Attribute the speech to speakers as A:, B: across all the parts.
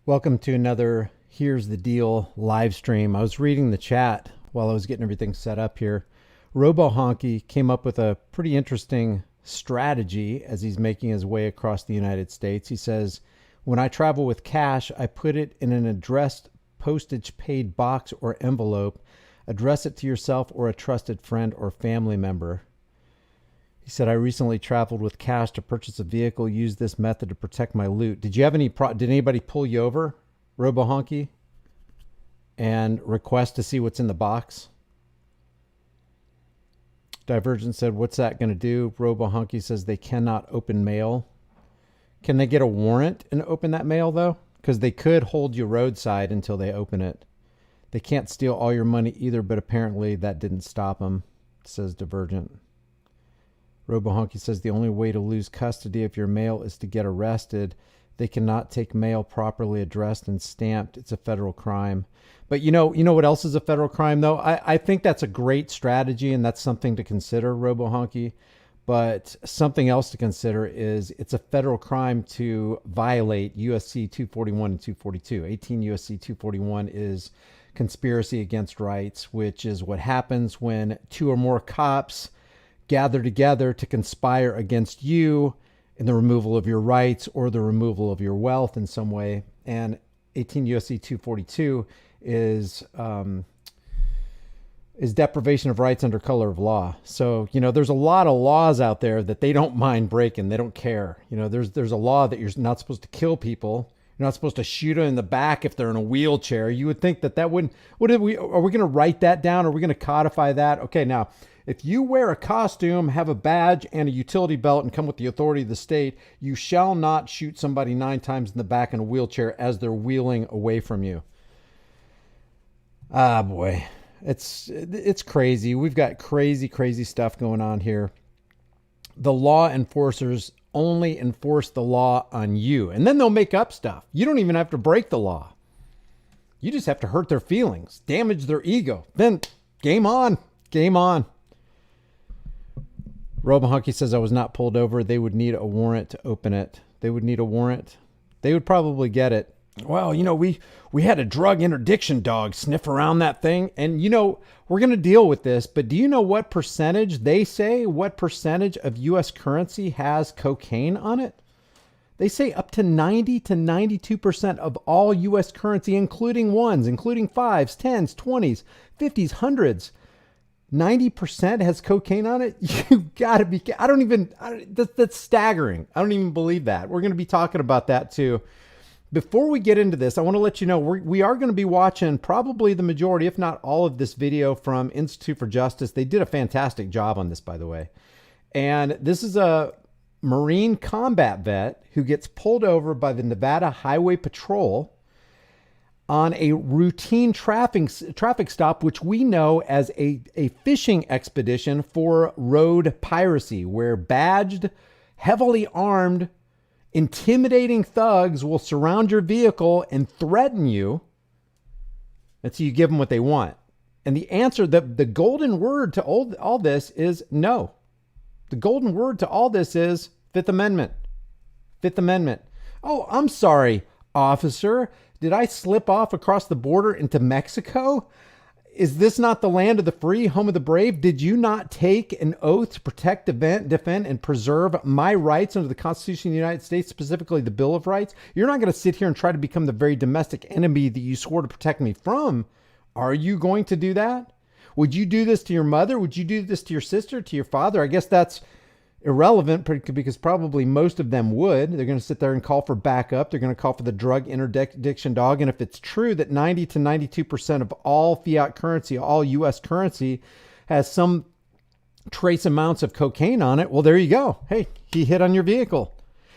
A: Welcome to another Here's the Deal live stream. I was reading the chat while I was getting everything set up here. RoboHonky came up with a pretty interesting strategy as he's making his way across the United States. He says, when I travel with cash, I put it in an addressed postage paid box or envelope. Address it to yourself or a trusted friend or family member. He said, I recently traveled with cash to purchase a vehicle, used this method to protect my loot. Did you have did anybody pull you over, RoboHonky, and request to see what's in the box? Divergent said, what's that going to do? RoboHonky says they cannot open mail. Can they get a warrant and open that mail, though? Because they could hold you roadside until they open it. They can't steal all your money either, but apparently that didn't stop them, says Divergent. RoboHonky says the only way to lose custody of your mail is to get arrested. They cannot take mail properly addressed and stamped. It's a federal crime. But you know what else is a federal crime, though? I think that's a great strategy, and that's something to consider, RoboHonky. But something else to consider is it's a federal crime to violate USC 241 and 242. 18 USC 241 is conspiracy against rights, which is what happens when two or more cops gather together to conspire against you in the removal of your rights or the removal of your wealth in some way. And 18 USC 242 is deprivation of rights under color of law. So, there's a lot of laws out there that they don't mind breaking. They don't care. There's a law that you're not supposed to kill people. You're not supposed to shoot them in the back if they're in a wheelchair. You would think that wouldn't, are we going to write that down? Are we going to codify that? Okay, now, if you wear a costume, have a badge and a utility belt and come with the authority of the state, you shall not shoot somebody 9 times in the back in a wheelchair as they're wheeling away from you. Ah, boy. It's crazy. We've got crazy stuff going on here. The law enforcers only enforce the law on you, and then they'll make up stuff. You don't even have to break the law. You just have to hurt their feelings, damage their ego. Then game on. RoboHonky says I was not pulled over. They would need a warrant to open it. They would need a warrant. They would probably get it. Well, we had a drug interdiction dog sniff around that thing. And, we're going to deal with this. But do you know what percentage of U.S. currency has cocaine on it? They say up to 90 to 92% of all U.S. currency, including 5s, 10s, 20s, 50s, 100s. 90% has cocaine on it. You gotta be, that's staggering. I don't even believe that. We're going to be talking about that too. Before we get into this, I want to let you know we are going to be watching probably the majority, if not all of this video from Institute for Justice. They did a fantastic job on this, by the way. And this is a Marine combat vet who gets pulled over by the Nevada Highway Patrol on a routine traffic stop, which we know as a fishing expedition for road piracy, where badged, heavily armed, intimidating thugs will surround your vehicle and threaten you until you give them what they want. And the answer, the golden word to all this is no. The golden word to all this is Fifth Amendment. Fifth Amendment. Oh, I'm sorry, officer. Did I slip off across the border into Mexico? Is this not the land of the free, home of the brave? Did you not take an oath to protect, defend, and preserve my rights under the Constitution of the United States, specifically the Bill of Rights? You're not going to sit here and try to become the very domestic enemy that you swore to protect me from. Are you going to do that? Would you do this to your mother? Would you do this to your sister, to your father? I guess that's irrelevant because probably most of them would. They're going to sit there and call for backup. They're going to call for the drug interdiction dog. And if it's true that 90 to 92% of all fiat currency, all U.S. currency has some trace amounts of cocaine on it, well, there you go. Hey, he hit on your vehicle.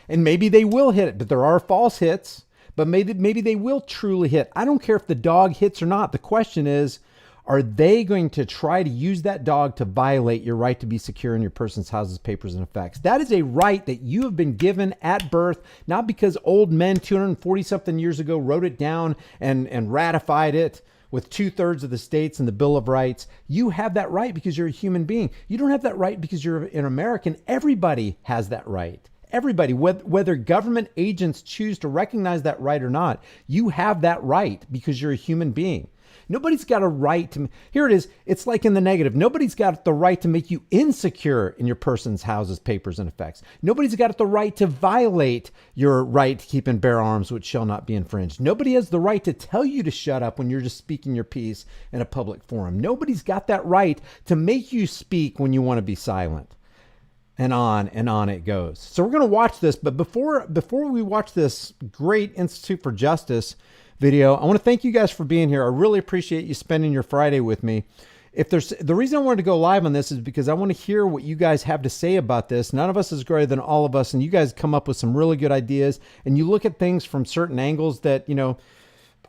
A: And maybe they will hit it, but there are false hits. But maybe they will truly hit. I don't care if the dog hits or not. The question is, are they going to try to use that dog to violate your right to be secure in your person's houses, papers, and effects? That is a right that you have been given at birth, not because old men 240-something years ago wrote it down and ratified it with 2/3 of the states in the Bill of Rights. You have that right because you're a human being. You don't have that right because you're an American. Everybody has that right. Everybody, whether government agents choose to recognize that right or not, you have that right because you're a human being. Nobody's got a right to, here it is, it's like in the negative. Nobody's got the right to make you insecure in your person's houses, papers, and effects. Nobody's got the right to violate your right to keep and bear arms, which shall not be infringed. Nobody has the right to tell you to shut up when you're just speaking your piece in a public forum. Nobody's got that right to make you speak when you want to be silent. And on it goes. So we're going to watch this, but before we watch this great Institute for Justice video, I want to thank you guys for being here. I really appreciate you spending your Friday with me. The reason I wanted to go live on this is because I want to hear what you guys have to say about this. None of us is greater than all of us, and you guys come up with some really good ideas, and you look at things from certain angles that,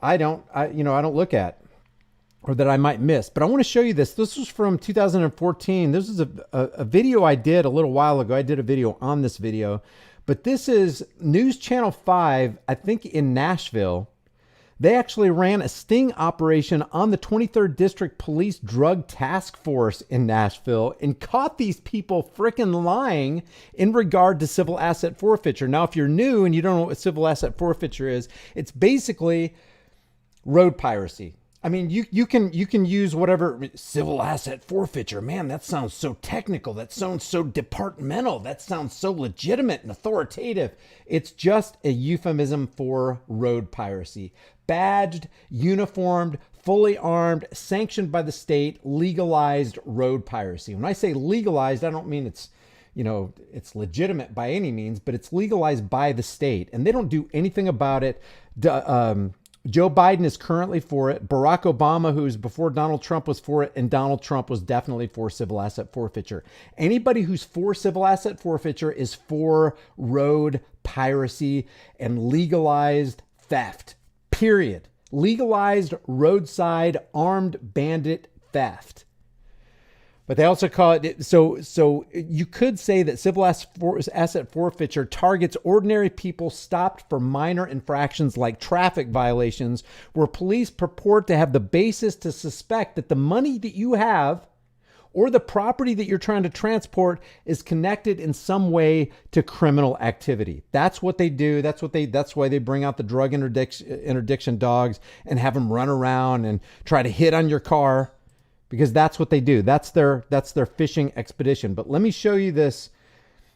A: I don't look at, or that I might miss. But I want to show you this. This was from 2014. This is a video I did a little while ago. I did a video on this video, but this is News Channel 5, I think in Nashville. They actually ran a sting operation on the 23rd District Police Drug Task Force in Nashville and caught these people frickin' lying in regard to civil asset forfeiture. Now, if you're new and you don't know what civil asset forfeiture is, it's basically road piracy. I mean, you can use whatever civil asset forfeiture. Man, that sounds so technical. That sounds so departmental. That sounds so legitimate and authoritative. It's just a euphemism for road piracy. Badged, uniformed, fully armed, sanctioned by the state, legalized road piracy. When I say legalized, I don't mean it's legitimate by any means, but it's legalized by the state, and they don't do anything about it. Joe Biden is currently for it. Barack Obama, who's before Donald Trump, was for it, and Donald Trump was definitely for civil asset forfeiture. Anybody who's for civil asset forfeiture is for road piracy and legalized theft. Period. Legalized roadside armed bandit theft. But they also call it, so you could say that civil asset forfeiture targets ordinary people stopped for minor infractions like traffic violations, where police purport to have the basis to suspect that the money that you have or the property that you're trying to transport is connected in some way to criminal activity. That's what they do. That's why they bring out the drug interdiction dogs and have them run around and try to hit on your car. Because that's what they do. That's their fishing expedition. But let me show you this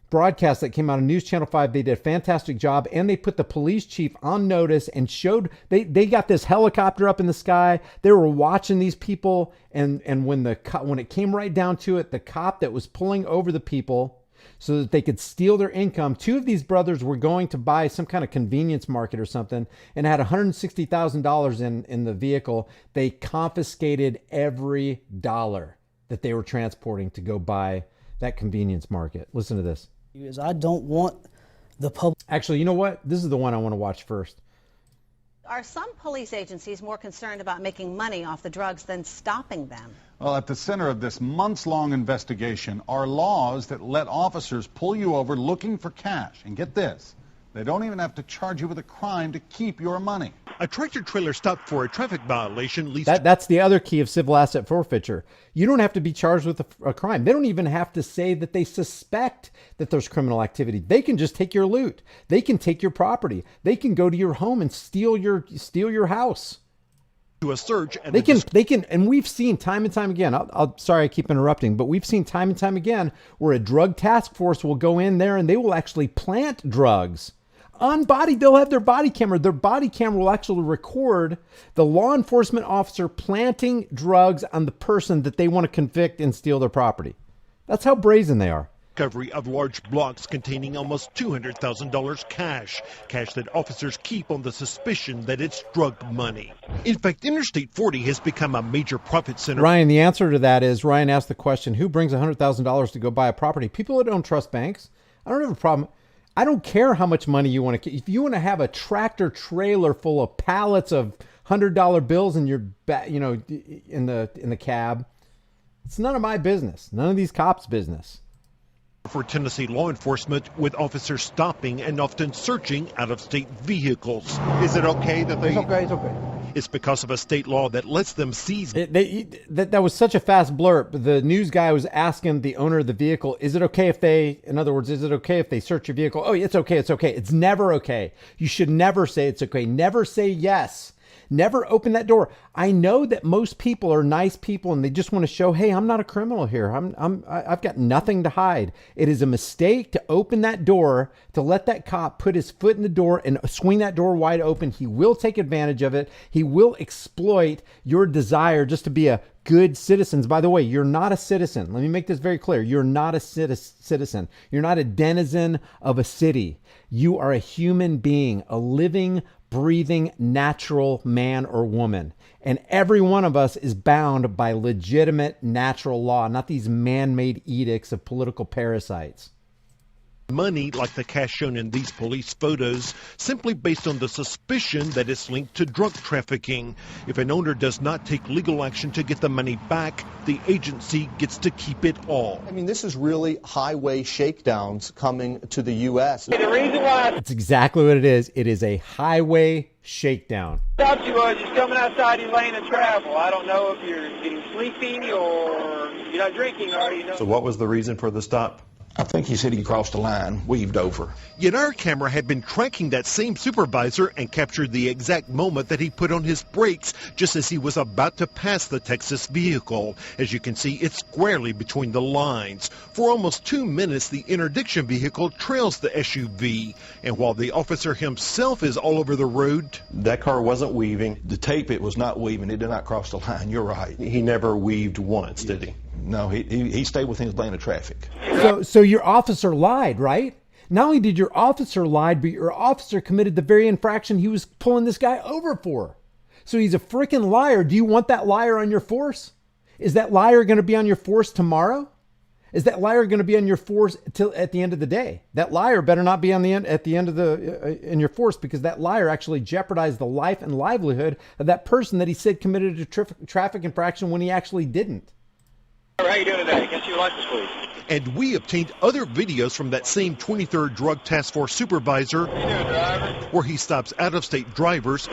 A: broadcast that came out on News Channel 5. They did a fantastic job, and they put the police chief on notice and showed they got this helicopter up in the sky. They were watching these people, and when it came right down to it, the cop that was pulling over the people so that they could steal their income. Two of these brothers were going to buy some kind of convenience market or something and had $160,000 in the vehicle. They confiscated every dollar that they were transporting to go buy that convenience market. Listen to this.
B: I don't want the public.
A: Actually, you know what? This is the one I want to watch first.
C: Are some police agencies more concerned about making money off the drugs than stopping them?
D: Well, at the center of this months-long investigation are laws that let officers pull you over looking for cash. And get this, they don't even have to charge you with a crime to keep your money.
E: A tractor-trailer stopped for a traffic violation leads
A: That's the other key of civil asset forfeiture. You don't have to be charged with a crime. They don't even have to say that they suspect that there's criminal activity. They can just take your loot. They can take your property. They can go to your home and steal your house.
E: to a search. And
A: they can, and we've seen time and time again. Sorry, I keep interrupting, but we've seen time and time again where a drug task force will go in there and they will actually plant drugs on body. They'll have their body camera. Their body camera will actually record the law enforcement officer planting drugs on the person that they want to convict and steal their property. That's how brazen they are.
E: Recovery of large blocks containing almost $200,000 cash that officers keep on the suspicion that it's drug money. In fact, Interstate 40 has become a major profit center.
A: Ryan, the answer to that is, Ryan asked the question, who brings $100,000 to go buy a property? People that don't trust banks. I don't have a problem. I don't care how much money you want to. If you want to have a tractor trailer full of pallets of $100 bills in your in the cab, it's none of my business. None of these cops' business.
E: For Tennessee law enforcement, with officers stopping and often searching out-of-state vehicles.
F: Is it okay that they...
G: It's okay.
E: It's because of a state law that lets them seize.
A: That was such a fast blurb. The news guy was asking the owner of the vehicle, is it okay if they, in other words, is it okay if they search your vehicle? Oh, it's okay. It's okay. It's never okay. You should never say it's okay. Never say yes. Never open that door. I know that most people are nice people and they just want to show, hey, I'm not a criminal here. I've got nothing to hide. It is a mistake to open that door, to let that cop put his foot in the door and swing that door wide open. He will take advantage of it. He will exploit your desire just to be a good citizen. By the way, you're not a citizen. Let me make this very clear. You're not a citizen. You're not a denizen of a city. You are a human being, a living, breathing, natural man or woman. And every one of us is bound by legitimate natural law, not these man-made edicts of political parasites.
E: Money like the cash shown in these police photos simply based on the suspicion that it's linked to drug trafficking. If an owner does not take legal action to get the money back, the agency gets to keep it all.
F: I mean, this is really highway shakedowns coming to the U.S.
A: That's exactly what it is. It is a highway shakedown.
G: Stopped you just coming outside your lane of travel. I don't know if you're getting sleepy or you're not drinking already.
H: So what was the reason for the stop?
I: I think he said he crossed the line, weaved over.
E: Yet our camera had been tracking that same supervisor and captured the exact moment that he put on his brakes just as he was about to pass the Texas vehicle. As you can see, it's squarely between the lines. For almost 2 minutes, the interdiction vehicle trails the SUV. And while the officer himself is all over the road,
H: That car wasn't weaving.
I: The tape, it was not weaving. It did not cross the line. You're right.
H: He never weaved once, did he?
I: No, he stayed within his lane of traffic.
A: So your officer lied, right? Not only did your officer lie, but your officer committed the very infraction he was pulling this guy over for. So he's a freaking liar. Do you want that liar on your force? Is that liar going to be on your force tomorrow? Is that liar going to be on your force till at the end of the day? That liar better not be on the end at the end of the in your force, because that liar actually jeopardized the life and livelihood of that person that he said committed a traffic infraction when he actually didn't.
G: How you doing today? Can I see your license, please?
E: and we obtained other videos from that same 23rd Drug Task Force supervisor where he stops out-of-state drivers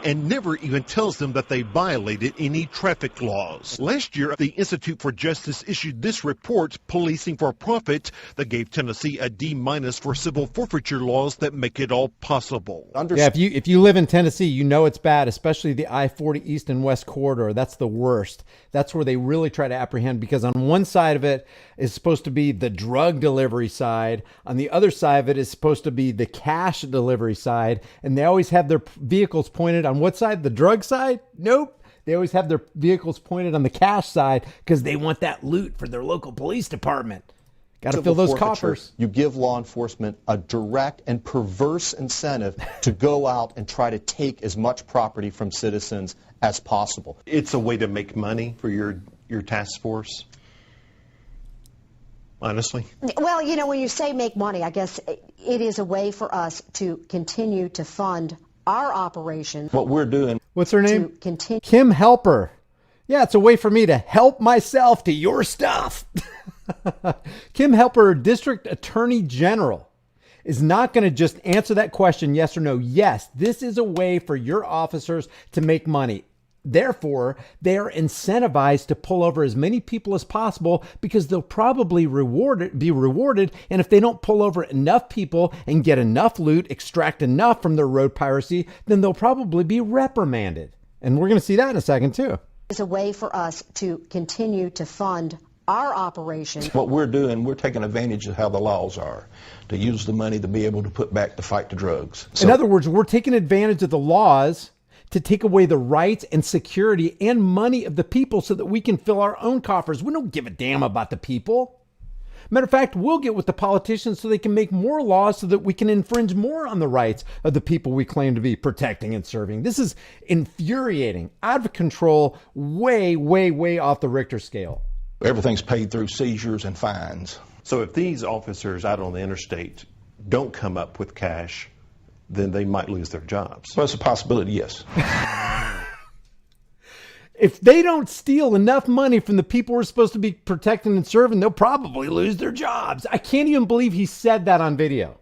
E: and never even tells them that they violated any traffic laws. Last year, the Institute for Justice issued this report, Policing for Profit, that gave Tennessee a D- for civil forfeiture laws that make it all possible.
A: Yeah, if you live in Tennessee, you know it's bad, especially the I-40 East and West corridor. That's the worst. That's where they really try to apprehend, because on one side of it is supposed to be the drug delivery side. On the other side of it is supposed to be the cash delivery side. And they always have their vehicles pointed on what side? The drug side? Nope. They always have their vehicles pointed on the cash side because they want that loot for their local police department. Got to fill those coffers.
F: You give law enforcement a direct and perverse incentive to go out and try to take as much property from citizens as possible.
H: It's a way to make money for your task force, honestly.
J: Well, you know, when you say make money, I guess it is a way for us to continue to fund our operation.
F: What we're doing.
A: What's her name?
J: To continue.
A: Kim Helper. Yeah, it's a way for me to help myself to your stuff. Kim Helper, District Attorney General, is not going to just answer that question yes or no. Yes, this is a way for your officers to make money. Therefore, they are incentivized to pull over as many people as possible because they'll probably be rewarded. And if they don't pull over enough people and get enough loot, extract enough from their road piracy, then they'll probably be reprimanded. And we're going to see that in a second, too.
J: It's a way for us to continue to fund our operation.
I: What we're doing, we're taking advantage of how the laws are, to use the money to be able to put back to fight the drugs.
A: In other words, we're taking advantage of the laws to take away the rights and security and money of the people so that we can fill our own coffers. We don't give a damn about the people. Matter of fact, we'll get with the politicians so they can make more laws so that we can infringe more on the rights of the people we claim to be protecting and serving. This is infuriating, out of control, way, way, way off the Richter scale.
I: Everything's paid through seizures and fines.
H: So if these officers out on the interstate don't come up with cash, then they might lose their jobs.
I: Well, it's a possibility, yes.
A: If they don't steal enough money from the people we're supposed to be protecting and serving, they'll probably lose their jobs. I can't even believe he said that on video.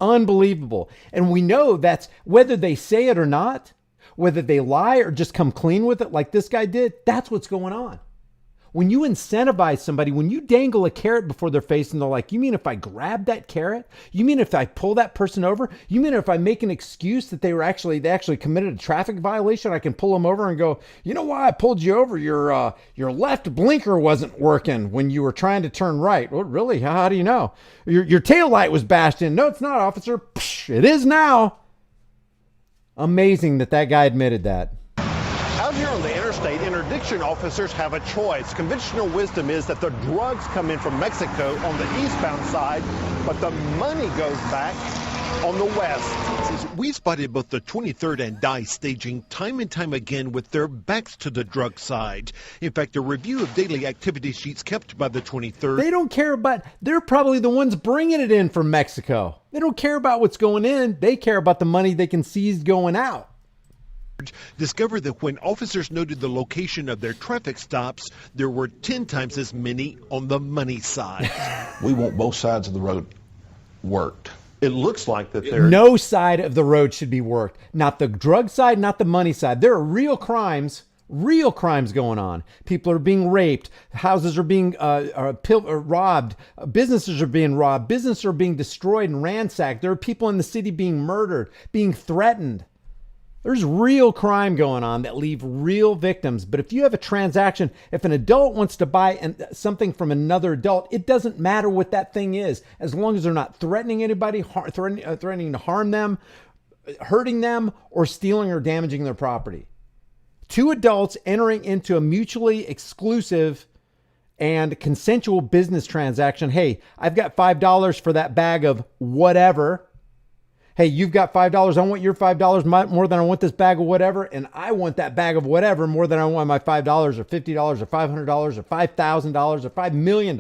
A: Unbelievable. And we know that's, whether they say it or not, whether they lie or just come clean with it like this guy did, that's what's going on. When you incentivize somebody, when you dangle a carrot before their face and they're like, you mean if I grab that carrot? You mean if I pull that person over? You mean if I make an excuse that they actually committed a traffic violation, I can pull them over and go, you know why I pulled you over? Your left blinker wasn't working when you were trying to turn right. Well, really? How do you know? Your tail light was bashed in. No, it's not, officer. Psh, it is now. Amazing that guy admitted that.
E: Out here on the interstate, interdiction officers have a choice. Conventional wisdom is that the drugs come in from Mexico on the eastbound side, but the money goes back on the west. We spotted both the 23rd and Dye staging time and time again with their backs to the drug side. In fact, a review of daily activity sheets kept by the 23rd.
A: They don't care about, they're probably the ones bringing it in from Mexico. They don't care about what's going in. They care about the money they can seize going out.
E: Discovered that when officers noted the location of their traffic stops, there were 10 times as many on the money side.
I: We want both sides of the road worked.
H: It looks like that there...
A: No side of the road should be worked. Not the drug side, not the money side. There are real crimes going on. People are being raped. Houses are being robbed. Businesses are being robbed. Businesses are being destroyed and ransacked. There are people in the city being murdered, being threatened. There's real crime going on that leave real victims. But if you have a transaction, if an adult wants to buy something from another adult, it doesn't matter what that thing is, as long as they're not threatening anybody, threatening to harm them, hurting them, or stealing or damaging their property. Two adults entering into a mutually exclusive and consensual business transaction. Hey, I've got $5 for that bag of whatever. Hey, you've got $5. I want your $5 more than I want this bag of whatever. And I want that bag of whatever more than I want my $5 or $50 or $500 or $5,000 or $5 million.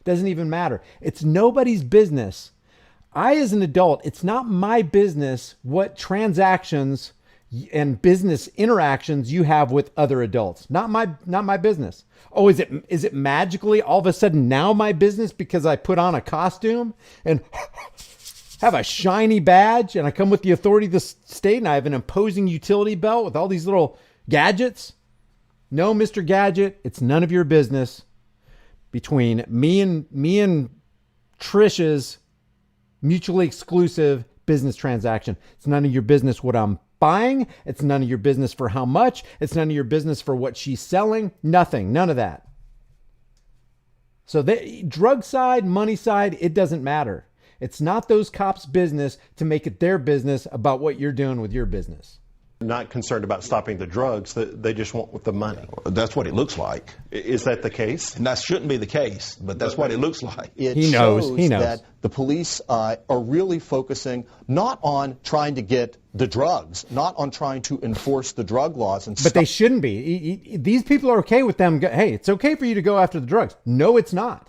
A: Doesn't even matter. It's nobody's business. I, as an adult, it's not my business what transactions and business interactions you have with other adults. Not my business. Oh, is it magically all of a sudden now my business because I put on a costume and have a shiny badge and I come with the authority of the state and I have an imposing utility belt with all these little gadgets? No, Mr. Gadget, it's none of your business. Between me and Trish's mutually exclusive business transaction, it's none of your business what I'm buying. It's none of your business for how much. It's none of your business for what she's selling. Nothing, none of that. So the drug side, money side, it doesn't matter. It's not those cops' business to make it their business about what you're doing with your business.
H: Not concerned about stopping the drugs. They just want with the money.
I: That's what it looks like.
H: Is that the case?
I: And that shouldn't be the case, but that's what it looks like.
F: He knows that the police are really focusing not on trying to get the drugs, not on trying to enforce the drug laws.
A: But they shouldn't be. These people are okay with them. Hey, it's okay for you to go after the drugs. No, it's not.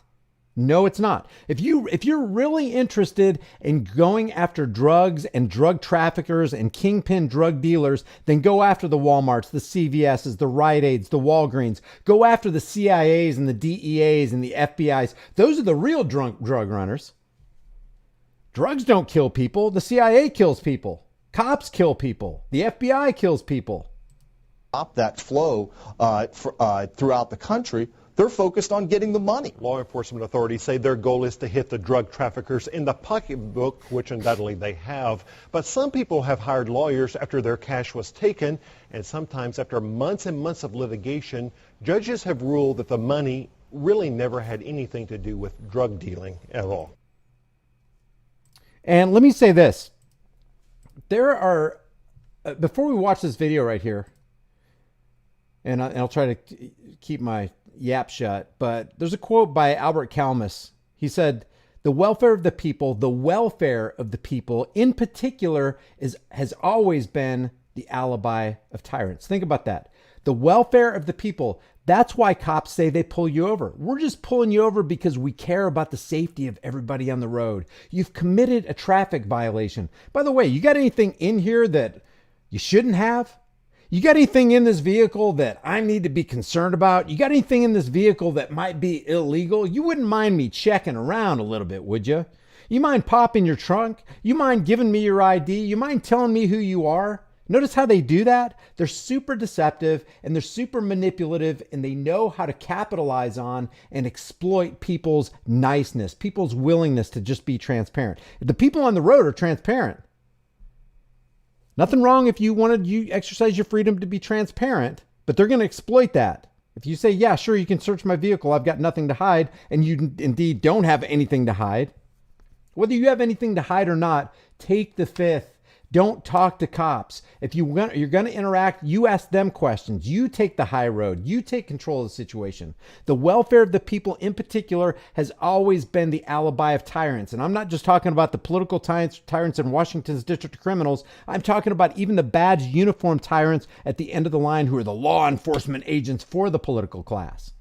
A: No, it's not. If you're really interested in going after drugs and drug traffickers and kingpin drug dealers, then go after the Walmarts, the CVSs, the Rite Aids, the Walgreens. Go after the CIAs and the DEAs and the FBIs. Those are the real drug runners. Drugs don't kill people. The CIA kills people. Cops kill people. The FBI kills people.
F: Stop that flow throughout the country. They're focused on getting the money.
E: Law enforcement authorities say their goal is to hit the drug traffickers in the pocketbook, which undoubtedly they have. But some people have hired lawyers after their cash was taken, and sometimes after months and months of litigation, judges have ruled that the money really never had anything to do with drug dealing at all.
A: And let me say this. There are, before we watch this video right here, and I'll try to keep my yap shut, but there's a quote by Albert Camus. He said, the welfare of the people in particular has always been the alibi of tyrants. Think about that. The welfare of the people. That's why cops say they pull you over. We're just pulling you over because we care about the safety of everybody on the road. You've committed a traffic violation. By the way, you got anything in here that you shouldn't have? You got anything in this vehicle that I need to be concerned about? You got anything in this vehicle that might be illegal? You wouldn't mind me checking around a little bit, would you? You mind popping your trunk? You mind giving me your ID? You mind telling me who you are? Notice how they do that? They're super deceptive and they're super manipulative, and they know how to capitalize on and exploit people's niceness, people's willingness to just be transparent. The people on the road are transparent. Nothing wrong if you exercise your freedom to be transparent, but they're going to exploit that. If you say, yeah, sure, you can search my vehicle, I've got nothing to hide, and you indeed don't have anything to hide, whether you have anything to hide or not, take the fifth. Don't talk to cops. If you're going to interact, you ask them questions. You take the high road. You take control of the situation. The welfare of the people in particular has always been the alibi of tyrants. And I'm not just talking about the political tyrants in Washington's district of criminals. I'm talking about even the badged uniformed tyrants at the end of the line who are the law enforcement agents for the political class.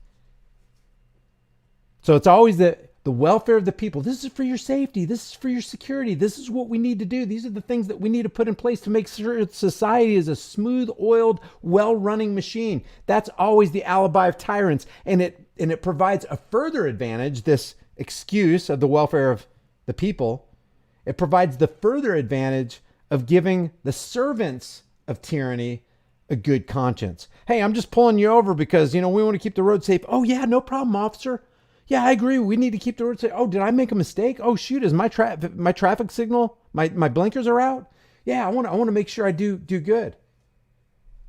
A: So it's always the welfare of the people. This is for your safety. This is for your security. This is what we need to do. These are the things that we need to put in place to make sure society is a smooth-oiled, well-running machine. That's always the alibi of tyrants. And it provides a further advantage, this excuse of the welfare of the people. It provides the further advantage of giving the servants of tyranny a good conscience. Hey, I'm just pulling you over because, we want to keep the road safe. Oh, yeah, no problem, officer. Yeah, I agree. We need to keep the road safe. Oh, did I make a mistake? Oh, shoot, is my traffic signal, my blinkers are out? Yeah, I want to make sure I do good.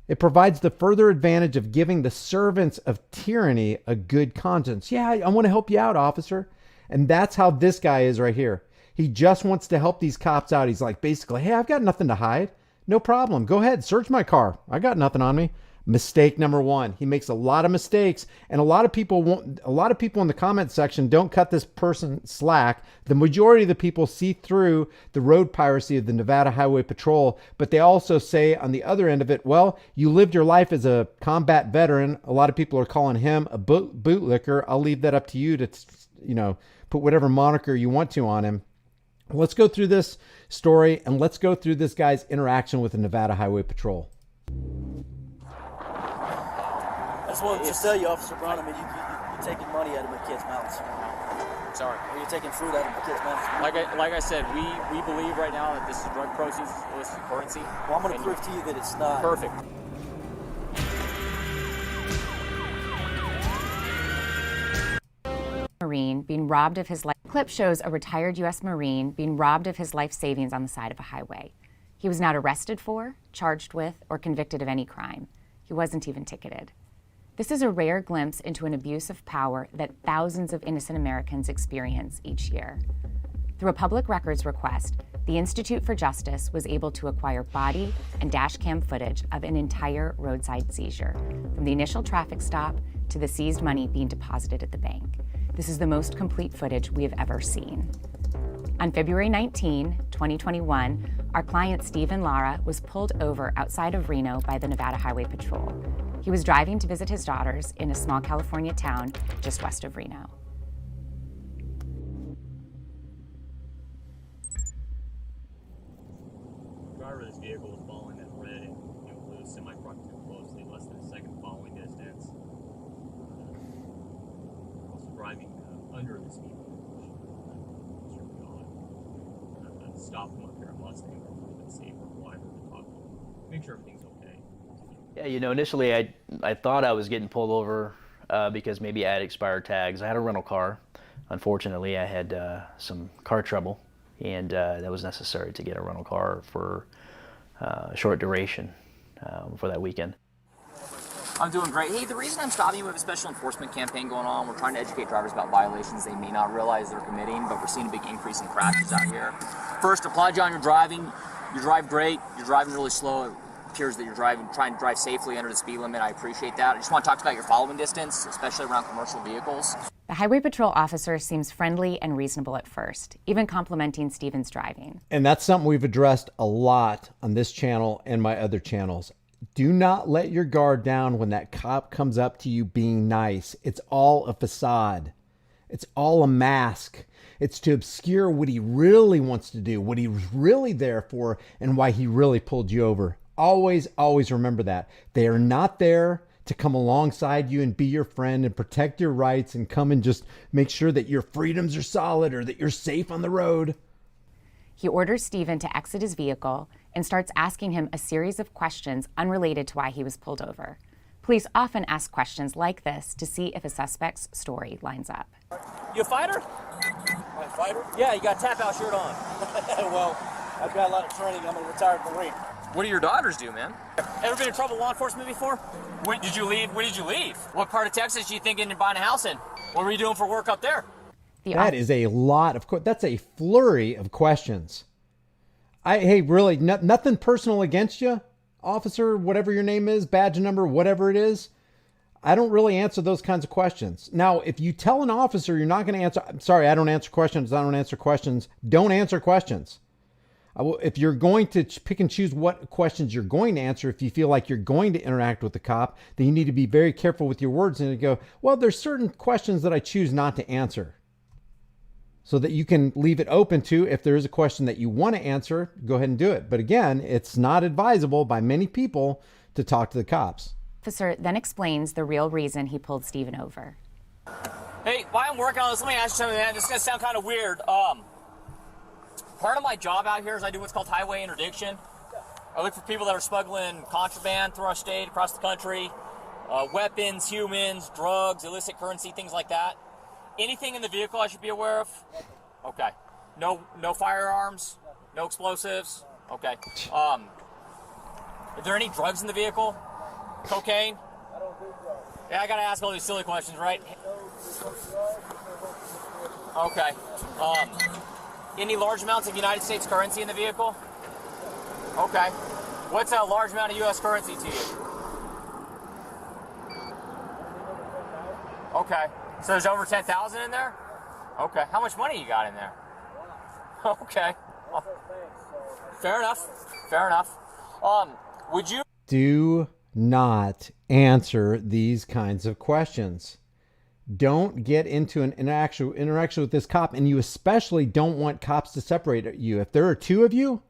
A: It provides the further advantage of giving the servants of tyranny a good conscience. Yeah, I want to help you out, officer. And that's how this guy is right here. He just wants to help these cops out. He's like, basically, hey, I've got nothing to hide. No problem. Go ahead, search my car. I got nothing on me. Mistake number one. He makes a lot of mistakes, and a lot of people in the comment section don't cut this person slack. The majority of the people see through the road piracy of the Nevada Highway Patrol, but they also say on the other end of it, well, you lived your life as a combat veteran. A lot of people are calling him a bootlicker. I'll leave that up to you to, put whatever moniker you want to on him. Let's go through this story, and let's go through this guy's interaction with the Nevada Highway Patrol.
K: I just wanted to tell you, Officer Brown, you're taking money out of my kids' mouths. Sorry. Or you're taking fruit out of my kids' mouths.
L: Like I said, we believe right now that this is drug proceeds, illicit currency.
K: Well, I'm going to prove to you that it's not.
L: Perfect.
M: Marine being robbed of his life. Clip shows a retired U.S. Marine being robbed of his life savings on the side of a highway. He was not arrested for, charged with, or convicted of any crime. He wasn't even ticketed. This is a rare glimpse into an abuse of power that thousands of innocent Americans experience each year. Through a public records request, the Institute for Justice was able to acquire body and dash cam footage of an entire roadside seizure, from the initial traffic stop to the seized money being deposited at the bank. This is the most complete footage we have ever seen. On February 19, 2021, our client Stephen Lara was pulled over outside of Reno by the Nevada Highway Patrol. He was driving to visit his daughters in a small California town just west of Reno.
N: The driver of this vehicle was following that red and blue semi-truck too closely, less than a second following distance. Also driving under the speed limit, which is really odd. Stop him up here in Mustang or a little bit safer, wider to talk to him. Make sure everything's okay.
O: Yeah, initially I thought I was getting pulled over because maybe I had expired tags. I had a rental car. Unfortunately, I had some car trouble, and that was necessary to get a rental car for a short duration for that weekend.
P: I'm doing great. Hey, the reason I'm stopping you, we have a special enforcement campaign going on. We're trying to educate drivers about violations they may not realize they're committing, but we're seeing a big increase in crashes out here. First, applaud you on your driving. You drive great. You're driving really slow. It appears that you're trying to drive safely under the speed limit. I appreciate that. I just want to talk about your following distance, especially around commercial vehicles.
M: The Highway Patrol officer seems friendly and reasonable at first, even complimenting Stephen's driving.
A: And that's something we've addressed a lot on this channel and my other channels. Do not let your guard down when that cop comes up to you being nice. It's all a facade. It's all a mask. It's to obscure what he really wants to do, what he's really there for, and why he really pulled you over. Always, always remember that. They are not there to come alongside you and be your friend and protect your rights and come and just make sure that your freedoms are solid or that you're safe on the road.
M: He orders Stephen to exit his vehicle and starts asking him a series of questions unrelated to why he was pulled over. Police often ask questions like this to see if a suspect's story lines up.
K: You a fighter?
Q: My fighter?
K: Yeah, you got a tap-out shirt on.
Q: Well, I've got a lot of training. I'm a retired Marine.
P: What do your daughters do, man?
K: Ever been in trouble with law enforcement before?
P: When did you leave? When did you leave?
K: What part of Texas are you thinking of buying a house in? What were you doing for work up there?
A: That is a lot of, that's a flurry of questions. Hey, really, nothing personal against you, officer, whatever your name is, badge number, whatever it is. I don't really answer those kinds of questions. Now, if you tell an officer you're not going to answer, I'm sorry, I don't answer questions, don't answer questions. If you're going to pick and choose what questions you're going to answer, if you feel like you're going to interact with the cop, then you need to be very careful with your words and go, well, there's certain questions that I choose not to answer. So that you can leave it open to, if there is a question that you want to answer, go ahead and do it. But again, it's not advisable by many people to talk to the cops.
M: The officer then explains the real reason he pulled Stephen over.
K: Hey, while I'm working on this, let me ask you something, man. This is going to sound kind of weird. Part of my job out here is I do what's called highway interdiction. I look for people that are smuggling contraband through our state, across the country, weapons, humans, drugs, illicit currency, things like that. Anything in the vehicle I should be aware of? Okay. No firearms? No explosives? Okay. Are there any drugs in the vehicle? Cocaine?
Q: I don't do drugs.
K: Yeah, I gotta ask all these silly questions, right? Okay. Any large amounts of United States currency in the vehicle? Okay. What's a large amount of U.S. currency to you? Okay. So there's over 10,000 in there? Okay. How much money you got in there? Okay. Fair enough. Fair enough. Would you...
A: Do not answer these kinds of questions. Don't get into an interaction with this cop, and you especially don't want cops to separate you. If there are two of you,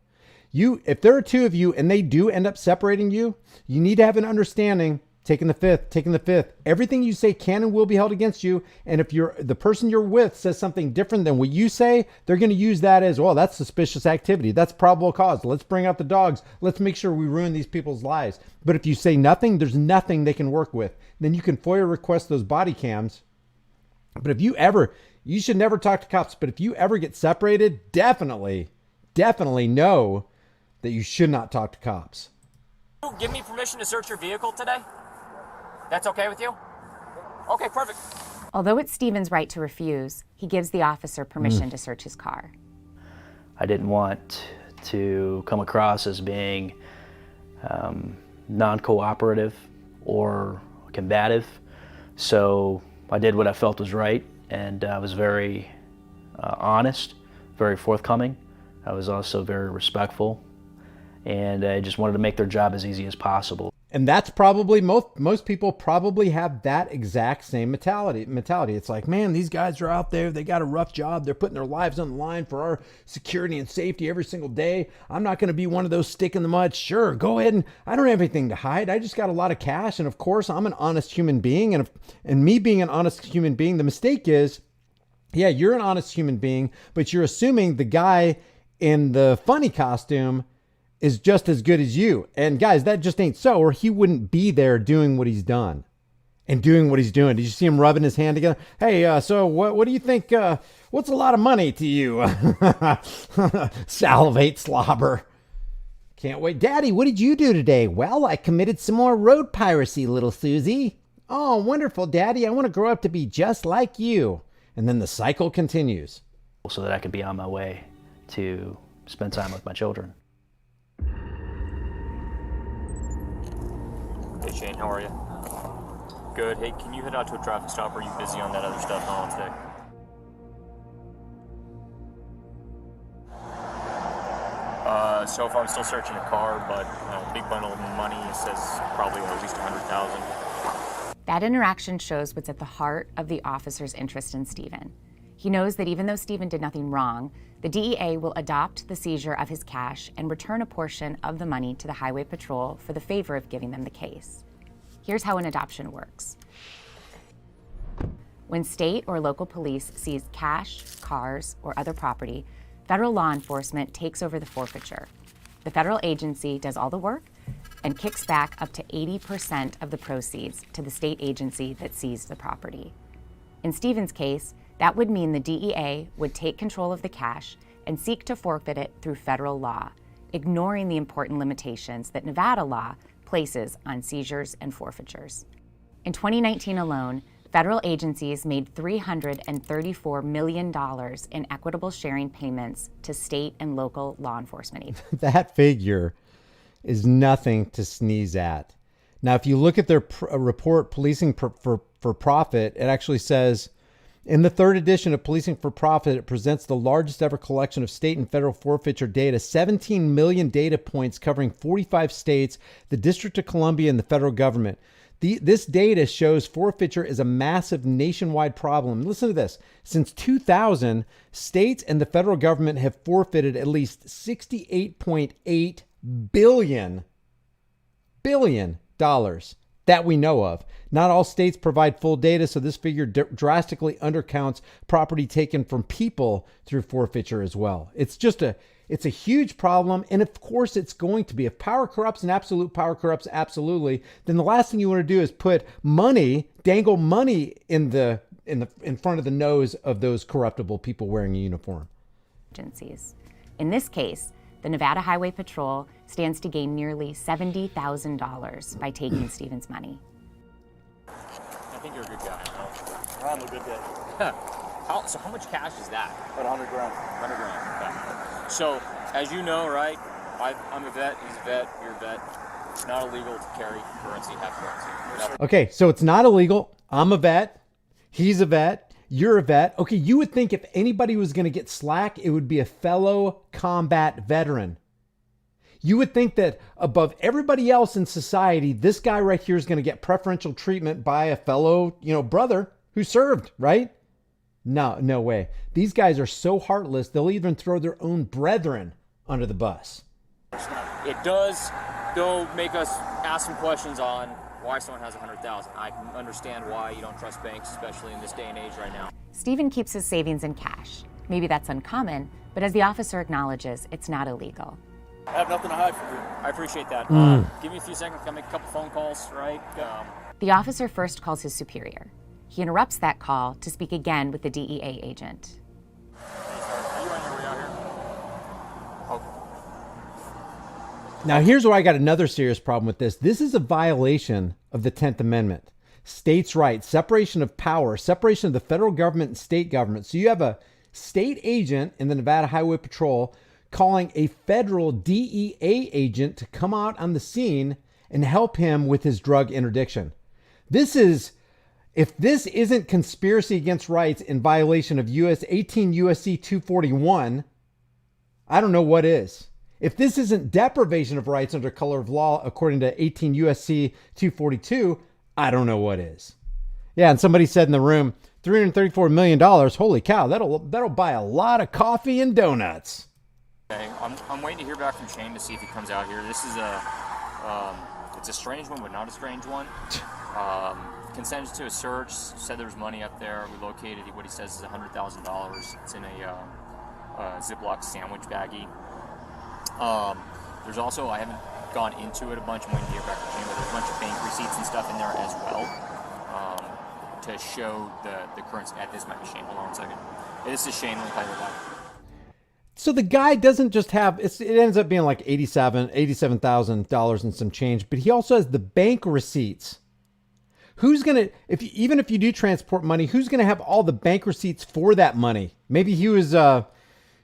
A: and they do end up separating you, you need to have an understanding. Taking the fifth. Everything you say can and will be held against you. And if the person you're with says something different than what you say, they're going to use that as, well, that's suspicious activity. That's probable cause. Let's bring out the dogs. Let's make sure we ruin these people's lives. But if you say nothing, there's nothing they can work with. Then you can FOIA request those body cams. But you should never talk to cops. But if you ever get separated, definitely know that you should not talk to cops.
K: Give me permission to search your vehicle today? That's okay with you? Okay, perfect.
M: Although it's Stephen's right to refuse, he gives the officer permission to search his car.
O: I didn't want to come across as being non-cooperative or combative, so I did what I felt was right, and I was very honest, very forthcoming. I was also very respectful, and I just wanted to make their job as easy as possible.
A: And that's probably, most people probably have that exact same mentality. It's like, man, these guys are out there. They got a rough job. They're putting their lives on the line for our security and safety every single day. I'm not going to be one of those stick in the mud. Sure, go ahead. And I don't have anything to hide. I just got a lot of cash. And of course, I'm an honest human being. And me being an honest human being, the mistake is, yeah, you're an honest human being, but you're assuming the guy in the funny costume is just as good as you. And guys, that just ain't so, or he wouldn't be there doing what he's done and doing what he's doing. Did you see him rubbing his hand together? Hey, so what do you think, what's a lot of money to you? Salivate, slobber. Can't wait. Daddy, what did you do today? Well, I committed some more road piracy, little Susie. Oh, wonderful, Daddy. I want to grow up to be just like you. And then the cycle continues.
O: So that I could be on my way to spend time with my children.
N: Hey Shane, how are you? Good. Hey, can you head out to a traffic stop, or are you busy on that other stuff on today? So far I'm still searching a car, but big bundle of money says probably at least 100,000.
M: That interaction shows what's at the heart of the officer's interest in Stephen. He knows that even though Stephen did nothing wrong, the DEA will adopt the seizure of his cash and return a portion of the money to the Highway Patrol for the favor of giving them the case. Here's how an adoption works. When state or local police seize cash, cars, or other property, federal law enforcement takes over the forfeiture. The federal agency does all the work and kicks back up to 80% of the proceeds to the state agency that seized the property. In Stephen's case, that would mean the DEA would take control of the cash and seek to forfeit it through federal law, ignoring the important limitations that Nevada law places on seizures and forfeitures. In 2019 alone, federal agencies made $334 million in equitable sharing payments to state and local law enforcement agencies.
A: That figure is nothing to sneeze at. Now, if you look at their report, Policing for Profit, it actually says, in the third edition of Policing for Profit, it presents the largest ever collection of state and federal forfeiture data, 17 million data points covering 45 states, the District of Columbia, and the federal government. This data shows forfeiture is a massive nationwide problem. Listen to this. Since 2000, states and the federal government have forfeited at least $68.8 billion that we know of. Not all states provide full data, so this figure drastically undercounts property taken from people through forfeiture as well. It's a huge problem, and of course it's going to be. If power corrupts and absolute power corrupts absolutely, then the last thing you want to do is put money, dangle money in front of the nose of those corruptible people wearing a uniform.
M: Agencies. In this case, the Nevada Highway Patrol stands to gain nearly $70,000 by taking Stephen's money.
P: I think you're a good guy.
Q: I'm a good guy.
P: So how much cash is that?
Q: About 100 grand.
P: 100 grand. Okay. So, as you know, right, I'm a vet, he's a vet, you're a vet. It's not illegal to carry currency, have currency.
A: Okay, so it's not illegal. I'm a vet. He's a vet. You're a vet. Okay, you would think if anybody was going to get slack, it would be a fellow combat veteran. You would think that above everybody else in society, this guy right here is going to get preferential treatment by a fellow, brother who served, right? No way. These guys are so heartless, they'll even throw their own brethren under the bus.
P: It does, though, make us ask some questions on why someone has 100,000. I can understand why you don't trust banks, especially in this day and age right now.
M: Stephen keeps his savings in cash. Maybe that's uncommon, but as the officer acknowledges, it's not illegal.
Q: I have nothing to hide from you.
P: I appreciate that. Give me a few seconds, I'll make a couple phone calls, right?
M: The officer first calls his superior. He interrupts that call to speak again with the DEA agent.
P: Are you on your way out here? Oh.
A: Now, here's where I got another serious problem with this. This is a violation of the 10th Amendment. States' rights, separation of power, separation of the federal government and state government. So you have a state agent in the Nevada Highway Patrol calling a federal DEA agent to come out on the scene and help him with his drug interdiction. If this isn't conspiracy against rights in violation of 18 U.S.C. 241, I don't know what is. If this isn't deprivation of rights under color of law according to 18 U.S.C. 242, I don't know what is. Yeah, and somebody said in the room, $334 million, holy cow, that'll buy a lot of coffee and donuts.
P: Okay, I'm waiting to hear back from Shane to see if he comes out here. This is it's a strange one, but not a strange one. Consented to a search, said there was money up there. We located what he says is $100,000. It's in a Ziploc sandwich baggie. There's also, I haven't gone into it a bunch. I'm waiting to hear back from Shane, but there's a bunch of bank receipts and stuff in there as well to show the currency. This might be Shane. Hold on 1 second. This is Shane. Let me play with that.
A: So the guy doesn't just have, it ends up being like $87,000 and some change, but he also has the bank receipts. Who's going to, even if you do transport money, who's going to have all the bank receipts for that money? Maybe he was,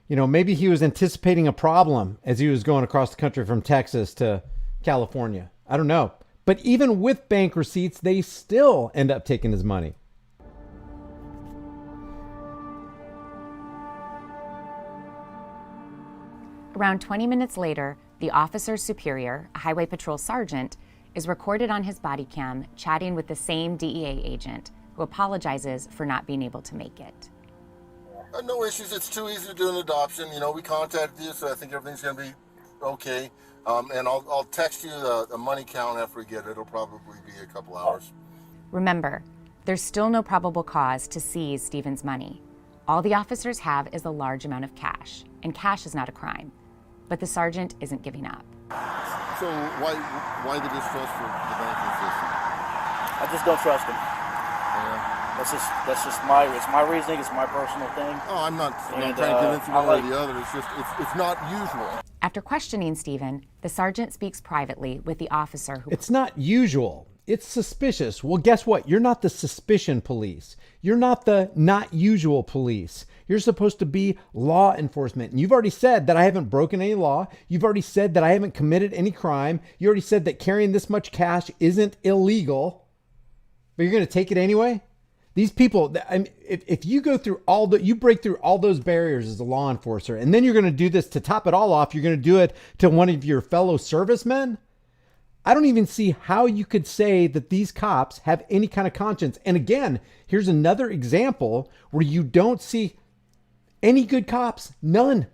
A: maybe he was anticipating a problem as he was going across the country from Texas to California. I don't know. But even with bank receipts, they still end up taking his money.
M: Around 20 minutes later, the officer's superior, a highway patrol sergeant, is recorded on his body cam chatting with the same DEA agent who apologizes for not being able to make it.
R: No issues. It's too easy to do an adoption. We contacted you, so I think everything's going to be okay. And I'll text you the money count after we get it. It'll probably be a couple hours.
M: Remember, there's still no probable cause to seize Stephen's money. All the officers have is a large amount of cash, and cash is not a crime. But the sergeant isn't giving up.
R: So why the distrust for the banking system?
Q: I just don't trust them.
R: Yeah.
Q: That's just my reasoning. It's my personal thing.
R: Oh, I'm not trying to convince you one way or the other. It's just it's not usual.
M: After questioning Stephen, the sergeant speaks privately with the officer who...
A: It's not usual. It's suspicious. Well, guess what? You're not the suspicion police. You're not the not usual police. You're supposed to be law enforcement. And you've already said that I haven't broken any law. You've already said that I haven't committed any crime. You already said that carrying this much cash isn't illegal. But you're going to take it anyway? These people, I mean, if you go through you break through all those barriers as a law enforcer, and then you're going to do this to top it all off, you're going to do it to one of your fellow servicemen? I don't even see how you could say that these cops have any kind of conscience. And again, here's another example where you don't see any good cops. None.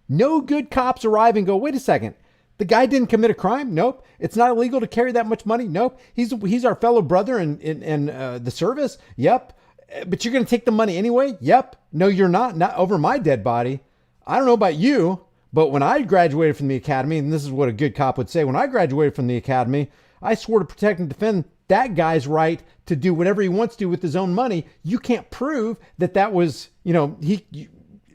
A: No good cops arrive and go, wait a second. The guy didn't commit a crime? Nope. It's not illegal to carry that much money? Nope. He's our fellow brother in the service? Yep. But you're going to take the money anyway? Yep. No, you're not. Not over my dead body. I don't know about you, but when I graduated from the academy, and this is what a good cop would say, when I graduated from the academy, I swore to protect and defend that guy's right to do whatever he wants to with his own money. You can't prove that was, he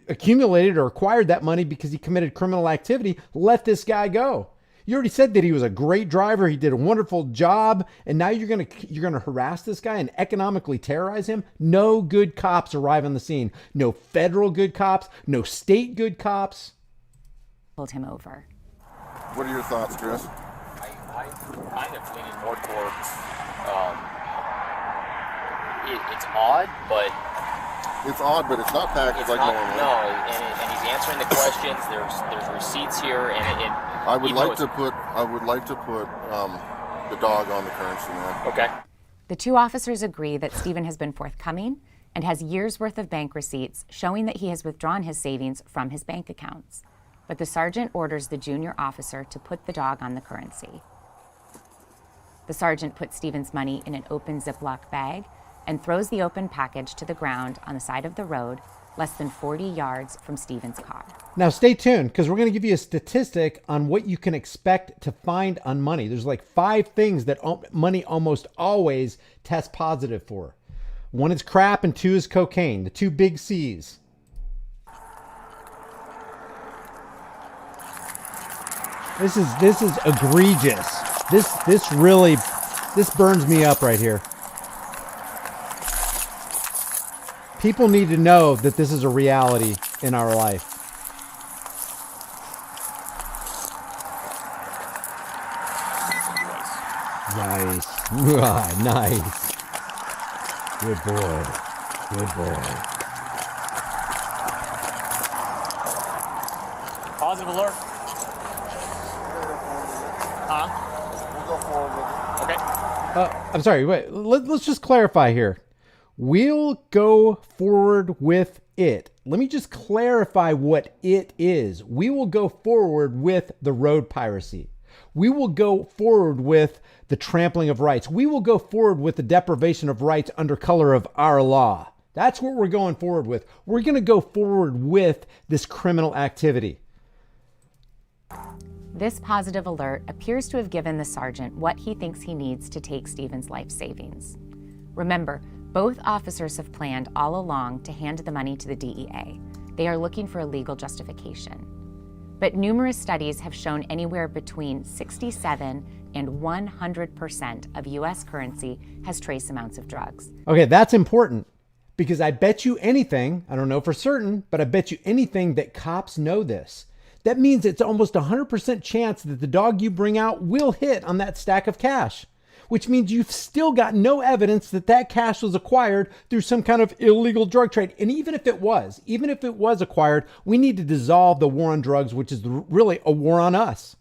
A: accumulated or acquired that money because he committed criminal activity. Let this guy go. You already said that he was a great driver. He did a wonderful job. And now you're going to harass this guy and economically terrorize him. No good cops arrive on the scene. No federal good cops, no state good cops.
M: Pulled him over.
R: What are your thoughts, Chris?
P: I'm kind of leaning more towards, it's odd, but...
R: It's odd, but it's not packaged like normal.
P: No, and he's answering the questions. There's receipts here, and
R: I would like to put the dog on the currency man.
P: Okay.
M: The two officers agree that Stephen has been forthcoming and has years' worth of bank receipts showing that he has withdrawn his savings from his bank accounts. But the sergeant orders the junior officer to put the dog on the currency. The sergeant puts Stephen's money in an open Ziploc bag and throws the open package to the ground on the side of the road, less than 40 yards from Stephen's car.
A: Now stay tuned, because we're going to give you a statistic on what you can expect to find on money. There's like 5 things that money almost always tests positive for. 1 is crap and 2 is cocaine, the 2 big C's. This is egregious. This burns me up right here. People need to know that this is a reality in our life. Nice. Nice. Good boy. Good boy.
K: Positive alert.
R: We'll go forward with it.
K: Okay.
A: I'm sorry. Wait. Let's just clarify here. We'll go forward with it. Let me just clarify what it is. We will go forward with the road piracy. We will go forward with the trampling of rights. We will go forward with the deprivation of rights under color of our law. That's what we're going forward with. We're going to go forward with this criminal activity.
M: This positive alert appears to have given the sergeant what he thinks he needs to take Stephen's life savings. Remember, both officers have planned all along to hand the money to the DEA. They are looking for a legal justification. But numerous studies have shown anywhere between 67 and 100% of US currency has trace amounts of drugs.
A: Okay, that's important, because I bet you anything, I don't know for certain, but I bet you anything that cops know this. That means it's almost 100% chance that the dog you bring out will hit on that stack of cash, which means you've still got no evidence that that cash was acquired through some kind of illegal drug trade. And even if it was acquired, we need to dissolve the war on drugs, which is really a war on us.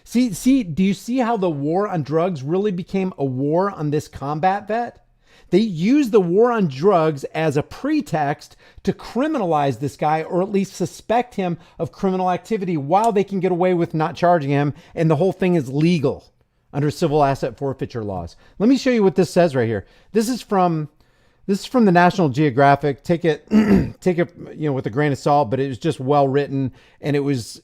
A: See, do you see how the war on drugs really became a war on this combat vet? They used the war on drugs as a pretext to criminalize this guy, or at least suspect him of criminal activity, while they can get away with not charging him, and the whole thing is legal under civil asset forfeiture laws. Let me show you what this says right here. This is from This is from the National Geographic. Take it, with a grain of salt, but it was just well written, and it was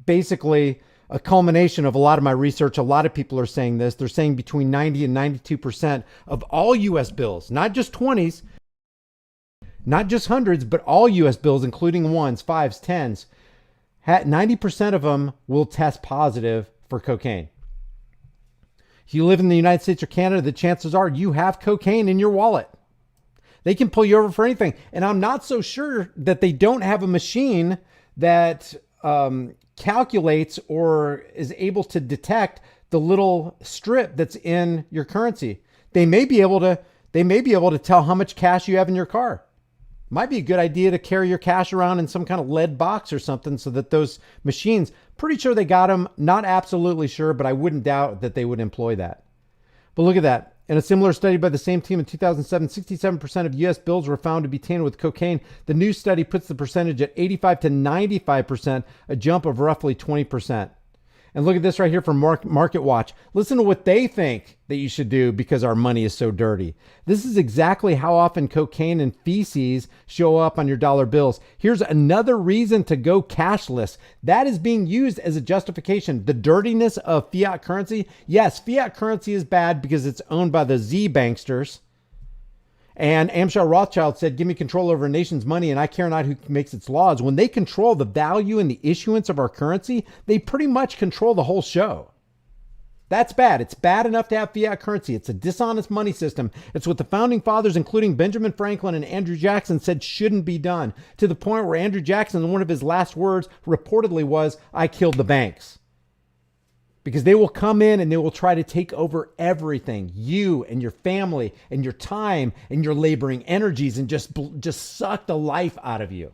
A: basically a culmination of a lot of my research. A lot of people are saying this. They're saying between 90 and 92% of all U.S. bills, not just 20s, not just hundreds, but all U.S. bills, including ones, fives, tens, 90% of them will test positive for cocaine. If you live in the United States or Canada, the chances are you have cocaine in your wallet. They can pull you over for anything. And I'm not so sure that they don't have a machine that calculates or is able to detect the little strip that's in your currency. They may be able to tell how much cash you have in your car. Might be a good idea to carry your cash around in some kind of lead box or something so that those machines, pretty sure they got them, not absolutely sure, but I wouldn't doubt that they would employ that. But look at that. In a similar study by the same team in 2007, 67% of U.S. bills were found to be tainted with cocaine. The new study puts the percentage at 85 to 95%, a jump of roughly 20%. And look at this right here from Market Watch. Listen to what they think that you should do because our money is so dirty. This is exactly how often cocaine and feces show up on your dollar bills. Here's another reason to go cashless. That is being used as a justification. The dirtiness of fiat currency. Yes, fiat currency is bad because it's owned by the Z banksters. And Amschel Rothschild said, give me control over a nation's money and I care not who makes its laws. When they control the value and the issuance of our currency, they pretty much control the whole show. That's bad. It's bad enough to have fiat currency. It's a dishonest money system. It's what the founding fathers, including Benjamin Franklin and Andrew Jackson, said shouldn't be done, to the point where Andrew Jackson, one of his last words reportedly was, I killed the banks. Because they will come in and they will try to take over everything, you and your family and your time and your laboring energies, and just suck the life out of you.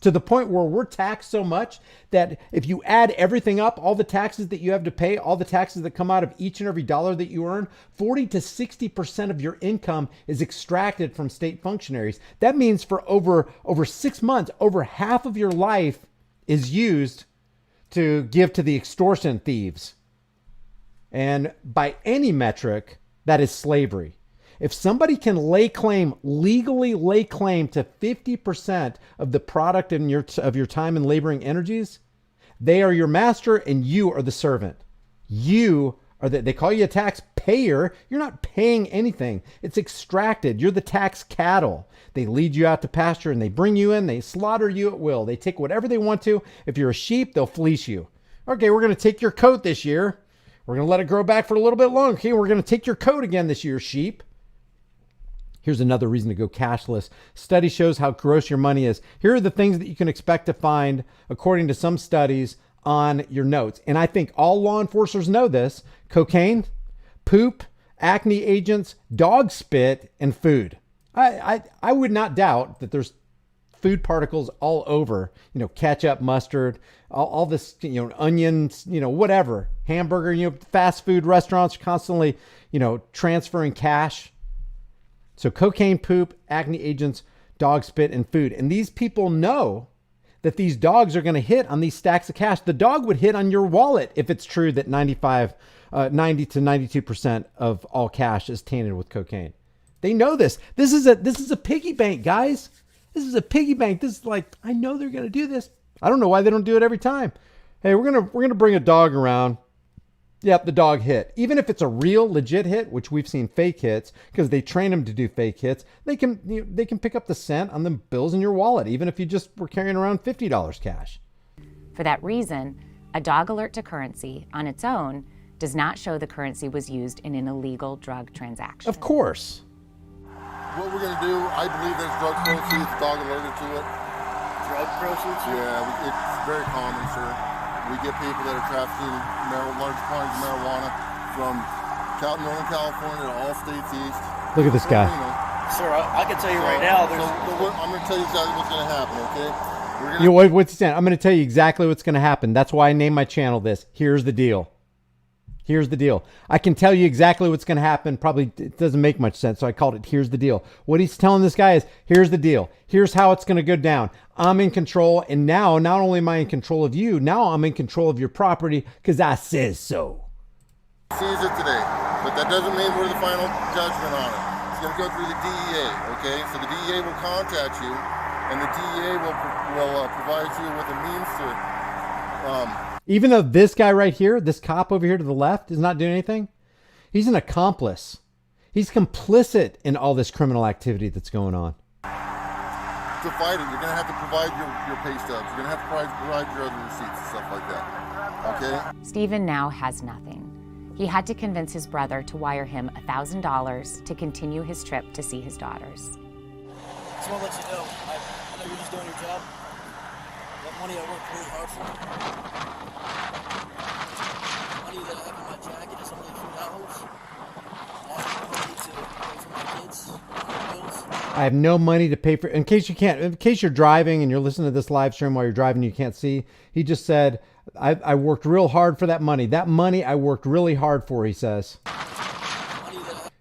A: To the point where we're taxed so much that if you add everything up, all the taxes that you have to pay, all the taxes that come out of each and every dollar that you earn, 40 to 60% of your income is extracted from state functionaries. That means for over 6 months, over half of your life is used to give to the extortion thieves. And by any metric, that is slavery. If somebody can legally lay claim to 50% of the product of your time and laboring energies, they are your master and you are the servant. You are they call you a taxpayer. You're not paying anything. It's extracted. You're the tax cattle. They lead you out to pasture and they bring you in. They slaughter you at will. They take whatever they want to. If you're a sheep, they'll fleece you. Okay, we're going to take your coat this year. We're going to let it grow back for a little bit longer. Okay, we're going to take your coat again this year, sheep. Here's another reason to go cashless. Study shows how gross your money is. Here are the things that you can expect to find, according to some studies, on your notes. And I think all law enforcers know this. Cocaine, poop, acne agents, dog spit, and food. I would not doubt that there's food particles all over, ketchup, mustard, all this, onions, whatever, hamburger, fast food restaurants are constantly, transferring cash. So cocaine, poop, acne agents, dog spit, and food. And these people know that these dogs are going to hit on these stacks of cash. The dog would hit on your wallet if it's true that 90 to 92% of all cash is tainted with cocaine. They know this. This is a piggy bank, guys. This is a piggy bank. This is like, I know they're going to do this. I don't know why they don't do it every time. Hey, we're going to bring a dog around. Yep, the dog hit. Even if it's a real legit hit, which we've seen fake hits because they train them to do fake hits, they can pick up the scent on the bills in your wallet, even if you just were carrying around $50 cash.
M: For that reason, a dog alert to currency on its own does not show the currency was used in an illegal drug transaction.
A: Of course.
R: What we're going to do, I believe there's drug proceeds, dog alerted to it.
Q: Drug proceeds?
R: Yeah, it's very common, sir. We get people that are trafficking large quantities of marijuana from Northern California to all states east.
A: Look at this guy.
Q: Sir, I can tell you right now.
R: I'm going to tell you exactly what's going to happen, okay?
A: What's he saying? I'm going to tell you exactly what's going to happen. That's why I named my channel this. Here's the deal. Here's the deal. I can tell you exactly what's going to happen. Probably it doesn't make much sense, so I called it Here's the Deal. What he's telling this guy is, here's the deal. Here's how it's going to go down. I'm in control, and now not only am I in control of you, now I'm in control of your property because I says so.
R: Seize it today, but that doesn't mean we're the final judgment on it. going to go through the DEA, okay? So the DEA will contact you, and the DEA will provide you with a means to...
A: Even though this guy right here, this cop over here to the left, is not doing anything, he's an accomplice. He's complicit in all this criminal activity that's going on.
R: To fight it, you're going to have to provide your pay stubs. You're going to have to provide your other receipts and stuff like that, okay?
M: Stephen now has nothing. He had to convince his brother to wire him $1,000 to continue his trip to see his daughters.
Q: Just want to let you know, I know you're just doing your job. That money I worked really hard for. Money that I have in my jacket is only $3. I have no money to pay for my kids' bills.
A: I have no money to pay for, in case you're driving and you're listening to this live stream while you're driving, you can't see. He just said, I worked real hard for that money. That money I worked really hard for, he says.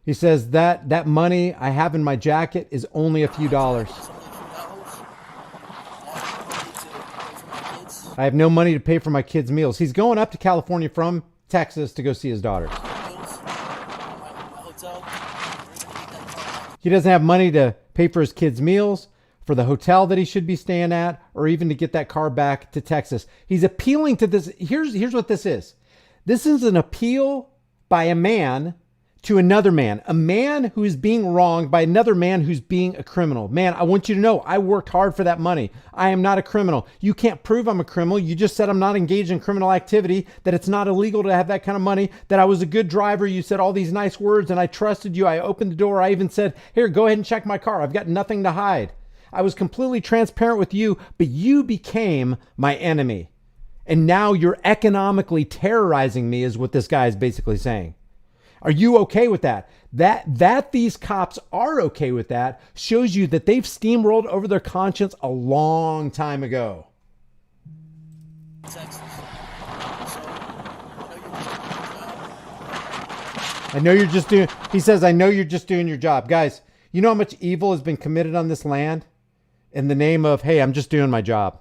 A: He says that money I have in my jacket is only a few dollars. I have no money to pay for my kids' meals. He's going up to California from Texas to go see his daughters. He doesn't have money to pay for his kids' meals, for the hotel that he should be staying at, or even to get that car back to Texas. He's appealing to this. Here's what this is. This is an appeal by a man to another man, a man who is being wronged by another man who's being a criminal. Man, I want you to know I worked hard for that money. I am not a criminal. You can't prove I'm a criminal. You just said I'm not engaged in criminal activity, that it's not illegal to have that kind of money, that I was a good driver. You said all these nice words and I trusted you. I opened the door. I even said, here, go ahead and check my car. I've got nothing to hide. I was completely transparent with you, but you became my enemy. And now you're economically terrorizing me is what this guy is basically saying. Are you okay with that? That these cops are okay with that shows you that they've steamrolled over their conscience a long time ago. I know you're just doing, he says, I know you're just doing your job. Guys, you know how much evil has been committed on this land in the name of, hey, I'm just doing my job.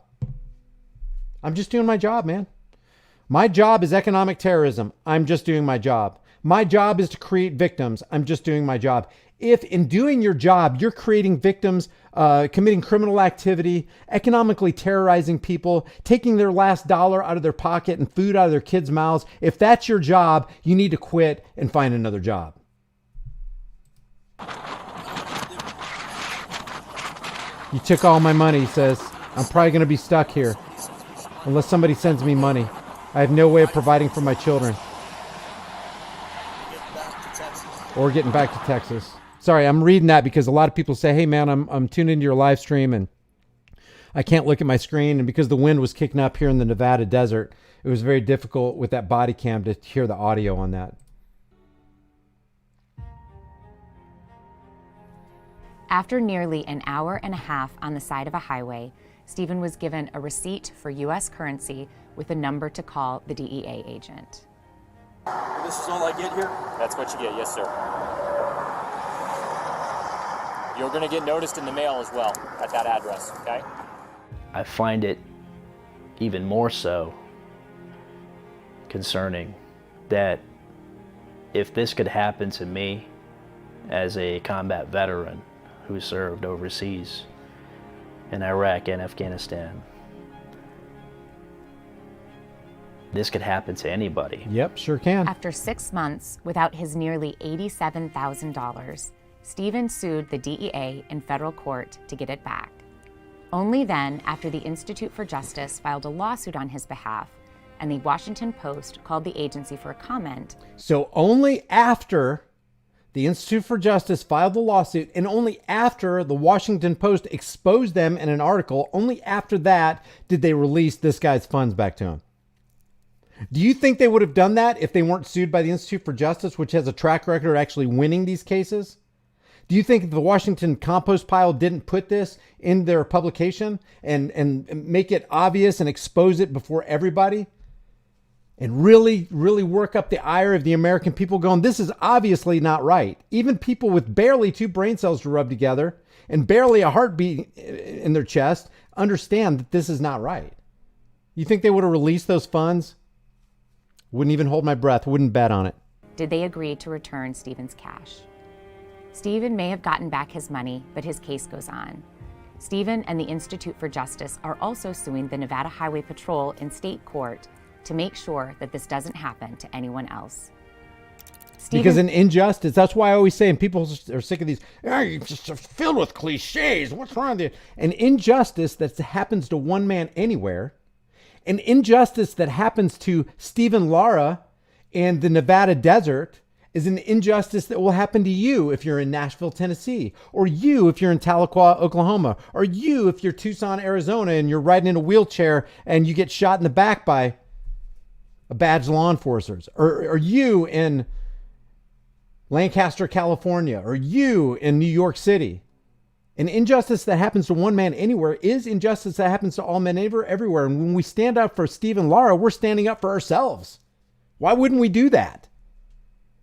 A: I'm just doing my job, man. My job is economic terrorism. I'm just doing my job. My job is to create victims. I'm just doing my job. If in doing your job, you're creating victims, committing criminal activity, economically terrorizing people, taking their last dollar out of their pocket and food out of their kids' mouths, if that's your job, you need to quit and find another job. You took all my money, he says. I'm probably going to be stuck here unless somebody sends me money. I have no way of providing for my children. Or getting back to Texas. Sorry, I'm reading that because a lot of people say, hey man, I'm tuned into your live stream and I can't look at my screen. And because the wind was kicking up here in the Nevada desert, it was very difficult with that body cam to hear the audio on that.
M: After nearly an hour and a half on the side of a highway, Stephen was given a receipt for U.S. currency with a number to call the DEA agent.
Q: This is all I get here?
K: That's what you get, yes, sir. You're going to get noticed in the mail as well at that address, okay?
O: I find it even more so concerning that if this could happen to me as a combat veteran who served overseas in Iraq and Afghanistan, this could happen to anybody.
A: Yep, sure can.
M: After 6 months without his nearly $87,000, Stephen sued the DEA in federal court to get it back. Only then, after the Institute for Justice filed a lawsuit on his behalf and the Washington Post called the agency for a comment.
A: So only after the Institute for Justice filed the lawsuit and only after the Washington Post exposed them in an article, only after that did they release this guy's funds back to him. Do you think they would have done that if they weren't sued by the Institute for Justice, which has a track record of actually winning these cases? Do you think the Washington compost pile didn't put this in their publication and make it obvious and expose it before everybody? And really, really work up the ire of the American people going, this is obviously not right. Even people with barely 2 brain cells to rub together and barely a heartbeat in their chest understand that this is not right. You think they would have released those funds? Wouldn't even hold my breath, wouldn't bet on it.
M: Did they agree to return Stephen's cash? Stephen may have gotten back his money, but his case goes on. Stephen and the Institute for Justice are also suing the Nevada Highway Patrol in state court to make sure that this doesn't happen to anyone else.
A: Because an injustice, that's why I always say, and people are sick of these, you're just filled with cliches. What's wrong with you? An injustice that happens to one man anywhere, an injustice that happens to Stephen Lara in the Nevada desert is an injustice that will happen to you if you're in Nashville, Tennessee, or you if you're in Tahlequah, Oklahoma, or you if you're Tucson, Arizona, and you're riding in a wheelchair and you get shot in the back by a badged law enforcers, or you in Lancaster, California, or you in New York City. An injustice that happens to one man anywhere is injustice that happens to all men everywhere. And when we stand up for Stephen Lara, we're standing up for ourselves. Why wouldn't we do that?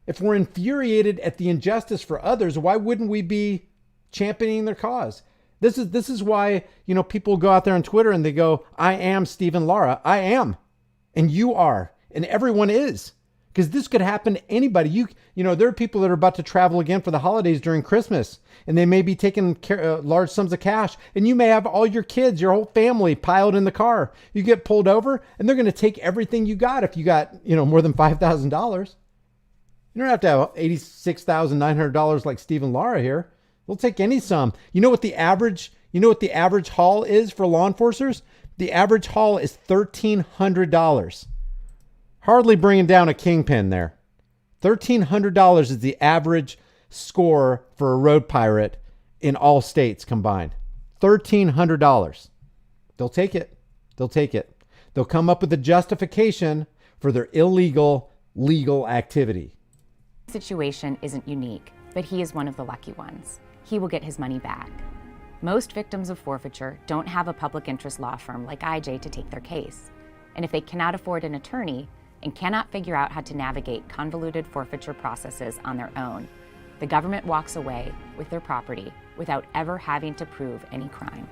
A: If we're infuriated at the injustice for others, why wouldn't we be championing their cause? This is why, people go out there on Twitter and they go, I am Stephen Lara. I am. And you are. And everyone is. Because this could happen to anybody. There are people that are about to travel again for the holidays during Christmas, and they may be taking large sums of cash, and you may have all your kids, your whole family piled in the car. You get pulled over, and they're going to take everything you got if you got, more than $5,000. You don't have to have $86,900 like Stephen Lara here. They'll take any sum. You know what the average haul is for law enforcers? The average haul is $1,300. Hardly bringing down a kingpin there. $1,300 is the average score for a road pirate in all states combined. $1,300. They'll take it. They'll take it. They'll come up with a justification for their illegal, legal activity.
M: The situation isn't unique, but he is one of the lucky ones. He will get his money back. Most victims of forfeiture don't have a public interest law firm like IJ to take their case. And if they cannot afford an attorney and cannot figure out how to navigate convoluted forfeiture processes on their own, the government walks away with their property without ever having to prove any crime.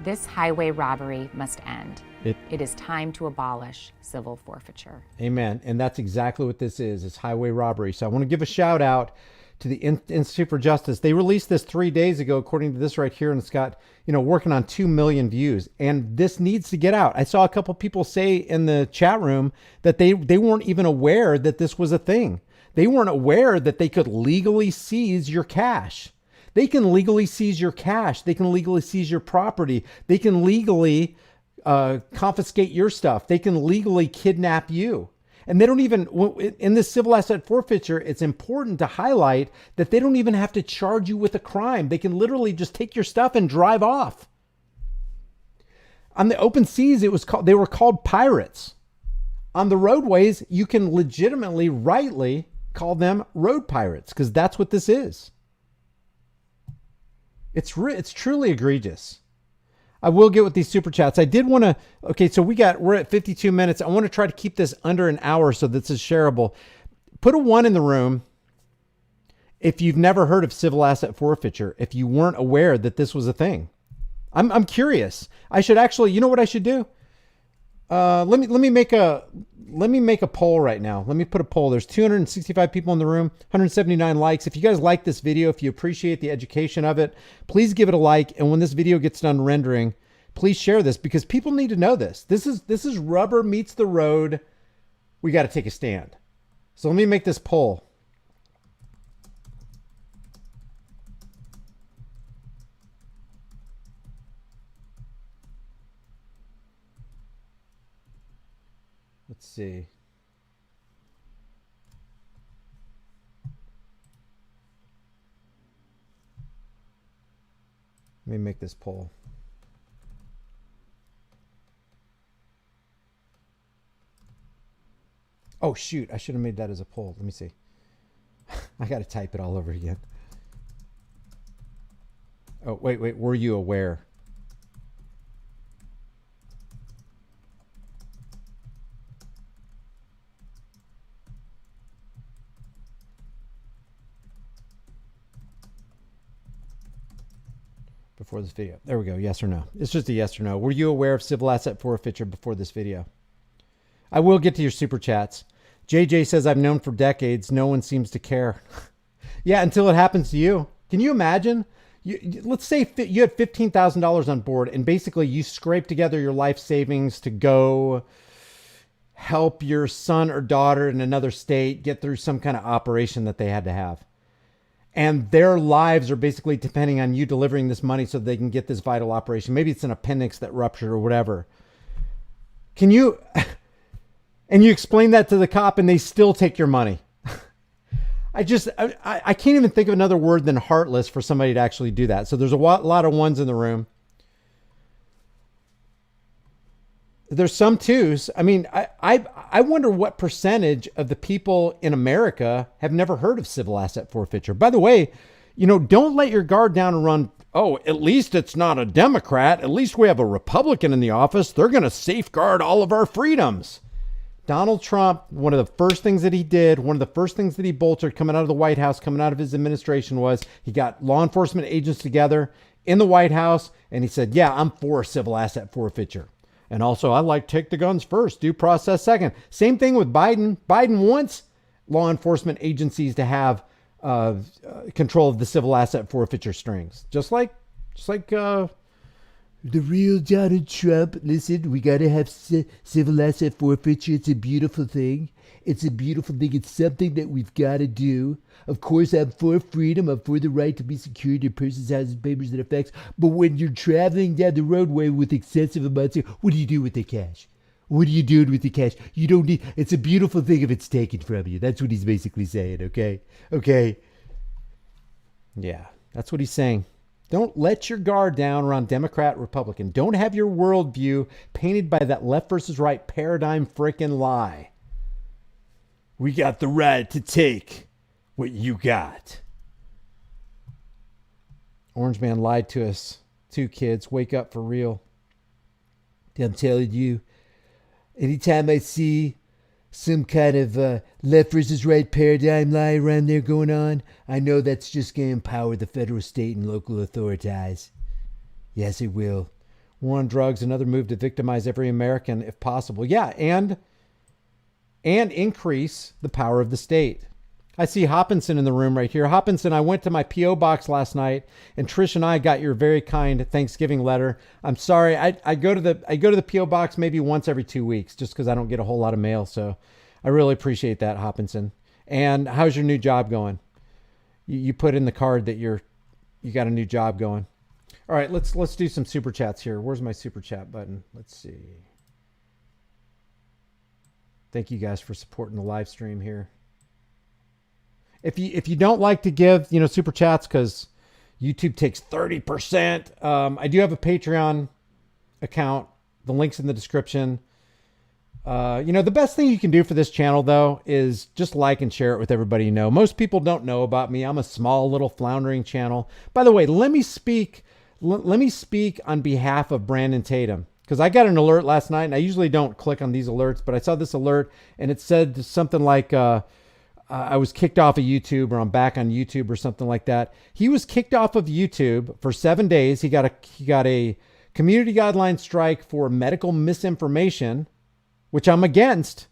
M: This highway robbery must end. It is time to abolish civil forfeiture.
A: Amen. And that's exactly what this is. It's highway robbery. So I want to give a shout out to the Institute for Justice. They released this 3 days ago, according to this right here, and it's got, working on 2 million views. And this needs to get out. I saw a couple people say in the chat room that they weren't even aware that this was a thing. They weren't aware that they could legally seize your cash. They can legally seize your cash. They can legally seize your property. They can legally confiscate your stuff. They can legally kidnap you. And they don't even, in this civil asset forfeiture, it's important to highlight that they don't even have to charge you with a crime. They can literally just take your stuff and drive off. On the open seas, they were called pirates. On the roadways, you can legitimately, rightly call them road pirates, because that's what this is. It's truly egregious. I will get with these super chats. I did want to, okay, so we're at 52 minutes. I want to try to keep this under an hour so this is shareable. Put a 1 in the room if you've never heard of civil asset forfeiture, if you weren't aware that this was a thing. I'm curious. I should actually, you know what I should do? Let me make a poll right now. Let me put a poll. There's 265 people in the room, 179 likes. If you guys like this video, if you appreciate the education of it, please give it a like. And when this video gets done rendering, please share this, because people need to know this. This is rubber meets the road. We got to take a stand. So let me make this poll. Let's see. Let me make this poll. Oh, shoot. I should have made that as a poll. Let me see. I got to type it all over again. Oh, wait. Were you aware? Before this video. There we go. Yes or no. It's just a yes or no. Were you aware of civil asset forfeiture before this video? I will get to your super chats. JJ says, I've known for decades. No one seems to care. Yeah, until it happens to you. Can you imagine? Let's say you had $15,000 on board and basically you scrape together your life savings to go help your son or daughter in another state get through some kind of operation that they had to have. And their lives are basically depending on you delivering this money so they can get this vital operation. Maybe it's an appendix that ruptured or whatever. Can you, and you explain that to the cop and they still take your money. I can't even think of another word than heartless for somebody to actually do that. So there's a lot of ones in the room. There's some twos. I mean, I wonder what percentage of the people in America have never heard of civil asset forfeiture. By the way, don't let your guard down and run. Oh, at least it's not a Democrat. At least we have a Republican in the office. They're going to safeguard all of our freedoms. Donald Trump, one of the first things that he did, one of the first things that he bolstered coming out of the White House, coming out of his administration was he got law enforcement agents together in the White House. And he said, yeah, I'm for civil asset forfeiture. And also, I like take the guns first, due process second. Same thing with Biden. Biden wants law enforcement agencies to have control of the civil asset forfeiture strings. Just like the real Donald Trump. Listen, we got to have civil asset forfeiture. It's a beautiful thing. It's a beautiful thing. It's something that we've got to do. Of course, I'm for freedom. I'm for the right to be secured in persons, houses, papers, and effects. But when you're traveling down the roadway with excessive amounts of, what do you do with the cash? What are you doing with the cash? You don't need, it's a beautiful thing if it's taken from you. That's what he's basically saying, okay? Okay. Yeah, that's what he's saying. Don't let your guard down around Democrat, Republican. Don't have your worldview painted by that left versus right paradigm frickin' lie. We got the right to take what you got. Orange Man lied to us. 2 kids, wake up for real. I'm telling you, anytime I see some kind of left versus right paradigm lie around there going on, I know that's just going to empower the federal, state, and local authorities. Yes, it will. War on drugs, another move to victimize every American if possible. Yeah, and increase the power of the state. I see Hopkinson in the room right here. Hopkinson, I went to my P.O. box last night, and Trish and I got your very kind Thanksgiving letter. I'm sorry, I go to the P.O. box maybe once every 2 weeks, just because I don't get a whole lot of mail. So I really appreciate that, Hopkinson. And how's your new job going? You put in the card that you got a new job going. All right, let's do some super chats here. Where's my super chat button? Let's see. Thank you guys for supporting the live stream here. If you don't like to give, super chats because YouTube takes 30%, I do have a Patreon account. The link's in the description. The best thing you can do for this channel, though, is just like and share it with everybody you know. Most people don't know about me. I'm a small, little, floundering channel. By the way, let me speak on behalf of Brandon Tatum, because I got an alert last night, and I usually don't click on these alerts, but I saw this alert, and it said something like, I was kicked off of YouTube, or I'm back on YouTube, or something like that. He was kicked off of YouTube for 7 days. He got a community guideline strike for medical misinformation, which I'm against.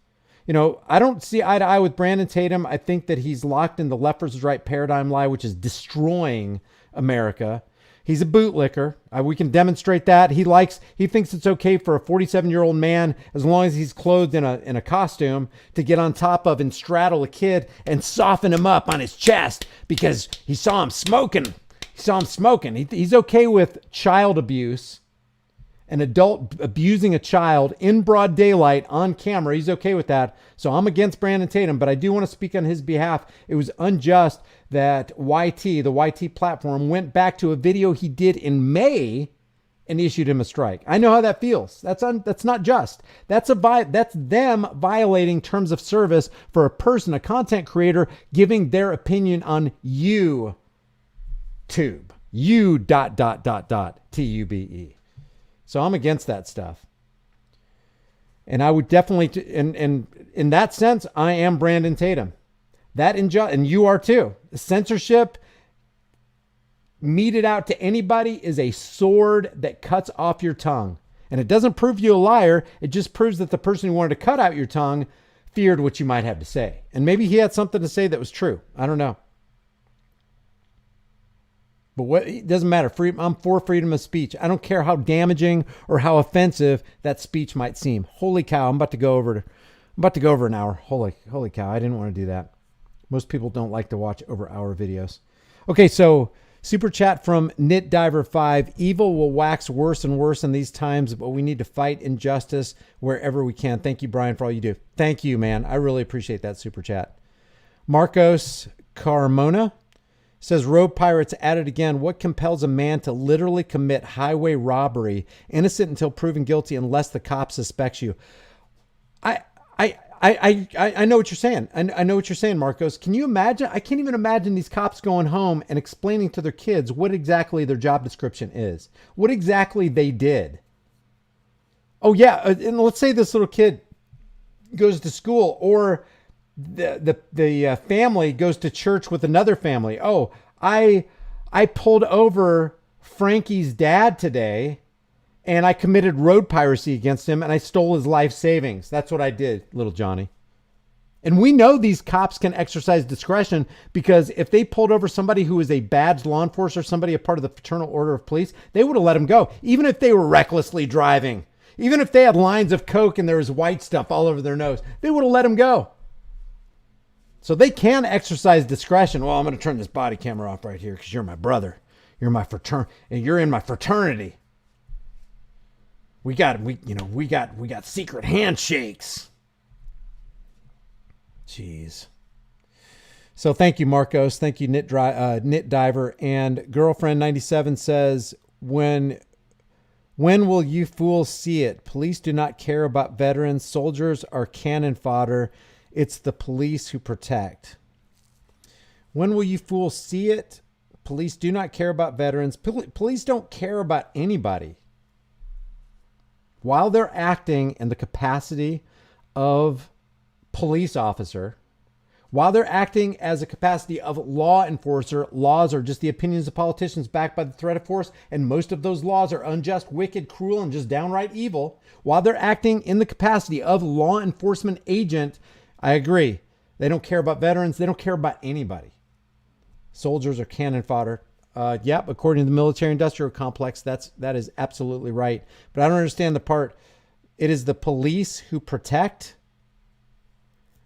A: I don't see eye to eye with Brandon Tatum. I think that he's locked in the left versus right paradigm lie, which is destroying America. He's a bootlicker. We can demonstrate that. He thinks it's okay for a 47-year-old man, as long as he's clothed in a costume, to get on top of and straddle a kid and soften him up on his chest because he saw him smoking. He's okay with child abuse, an adult abusing a child in broad daylight on camera. He's okay with that. So I'm against Brandon Tatum, but I do want to speak on his behalf. It was unjust that the YT platform, went back to a video he did in May and issued him a strike. I know how that feels. That's not just. That's them violating terms of service for a person, a content creator, giving their opinion on YouTube. TUBE. So I'm against that stuff. And I would definitely, and in that sense, I am Brandon Tatum. And you are too. Censorship, meted out to anybody, is a sword that cuts off your tongue. And it doesn't prove you a liar. It just proves that the person who wanted to cut out your tongue feared what you might have to say. And maybe he had something to say that was true. I don't know. But what, it doesn't matter. I'm for freedom of speech. I don't care how damaging or how offensive that speech might seem. Holy cow! I'm about to go over an hour. Holy cow! I didn't want to do that. Most people don't like to watch over hour videos. Okay, so super chat from KnitDiver5. Evil will wax worse and worse in these times, but we need to fight injustice wherever we can. Thank you, Brian, for all you do. Thank you, man. I really appreciate that super chat. Marcos Carmona says, road pirates at it again. What compels a man to literally commit highway robbery, innocent until proven guilty, unless the cop suspects you? I know what you're saying. I know what you're saying, Marcos. Can you imagine? I can't even imagine these cops going home and explaining to their kids what exactly their job description is, what exactly they did. Oh yeah, and let's say this little kid goes to school, or the family goes to church with another family. Oh, I pulled over Frankie's dad today, and I committed road piracy against him, and I stole his life savings. That's what I did, little Johnny. And we know these cops can exercise discretion, because if they pulled over somebody who is a badged law enforcer, somebody a part of the Fraternal Order of Police, they would have let him go, even if they were recklessly driving. Even if they had lines of coke and there was white stuff all over their nose, they would have let him go. So they can exercise discretion. Well, I'm going to turn this body camera off right here because you're my brother. You're my and you're in my fraternity. We got secret handshakes. Jeez. So thank you, Marcos. Thank you, Knit Diver. And Girlfriend 97 says, when will you fools see it? Police do not care about veterans. Soldiers are cannon fodder. It's the police who protect. When will you fools see it? Police do not care about veterans. Police don't care about anybody. While they're acting in the capacity of police officer, while they're acting as a capacity of law enforcer, laws are just the opinions of politicians backed by the threat of force, and most of those laws are unjust, wicked, cruel, and just downright evil. While they're acting in the capacity of law enforcement agent, I agree. They don't care about veterans. They don't care about anybody. Soldiers are cannon fodder. Yep, according to the military-industrial complex, that is absolutely right. But I don't understand the part, it is the police who protect?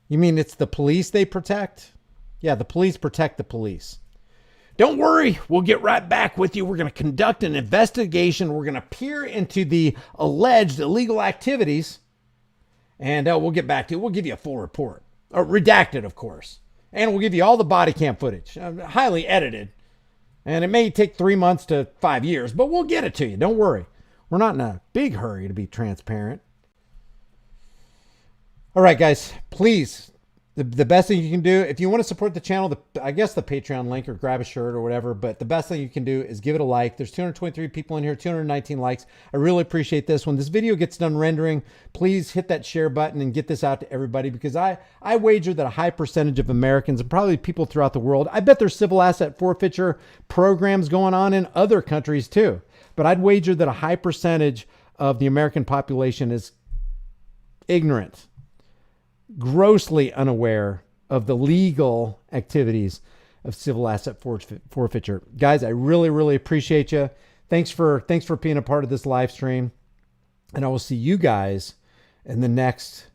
A: You mean it's the police they protect? Yeah, the police protect the police. Don't worry, we'll get right back with you. We're going to conduct an investigation. We're going to peer into the alleged illegal activities, and we'll get back to it. We'll give you a full report. Redacted, of course. And we'll give you all the body cam footage, highly edited. And it may take 3 months to 5 years, but we'll get it to you. Don't worry. We're not in a big hurry to be transparent. All right, guys, please, the best thing you can do, if you want to support the channel, I guess the Patreon link, or grab a shirt or whatever, but the best thing you can do is give it a like. There's 223 people in here, 219 likes. I really appreciate this. When this video gets done rendering, please hit that share button and get this out to everybody, because I wager that a high percentage of Americans, and probably people throughout the world, I bet there's civil asset forfeiture programs going on in other countries too. But I'd wager that a high percentage of the American population is ignorant, grossly unaware of the legal activities of civil asset forfeiture. Guys, I really, really appreciate you. Thanks for being a part of this live stream. And I will see you guys in the next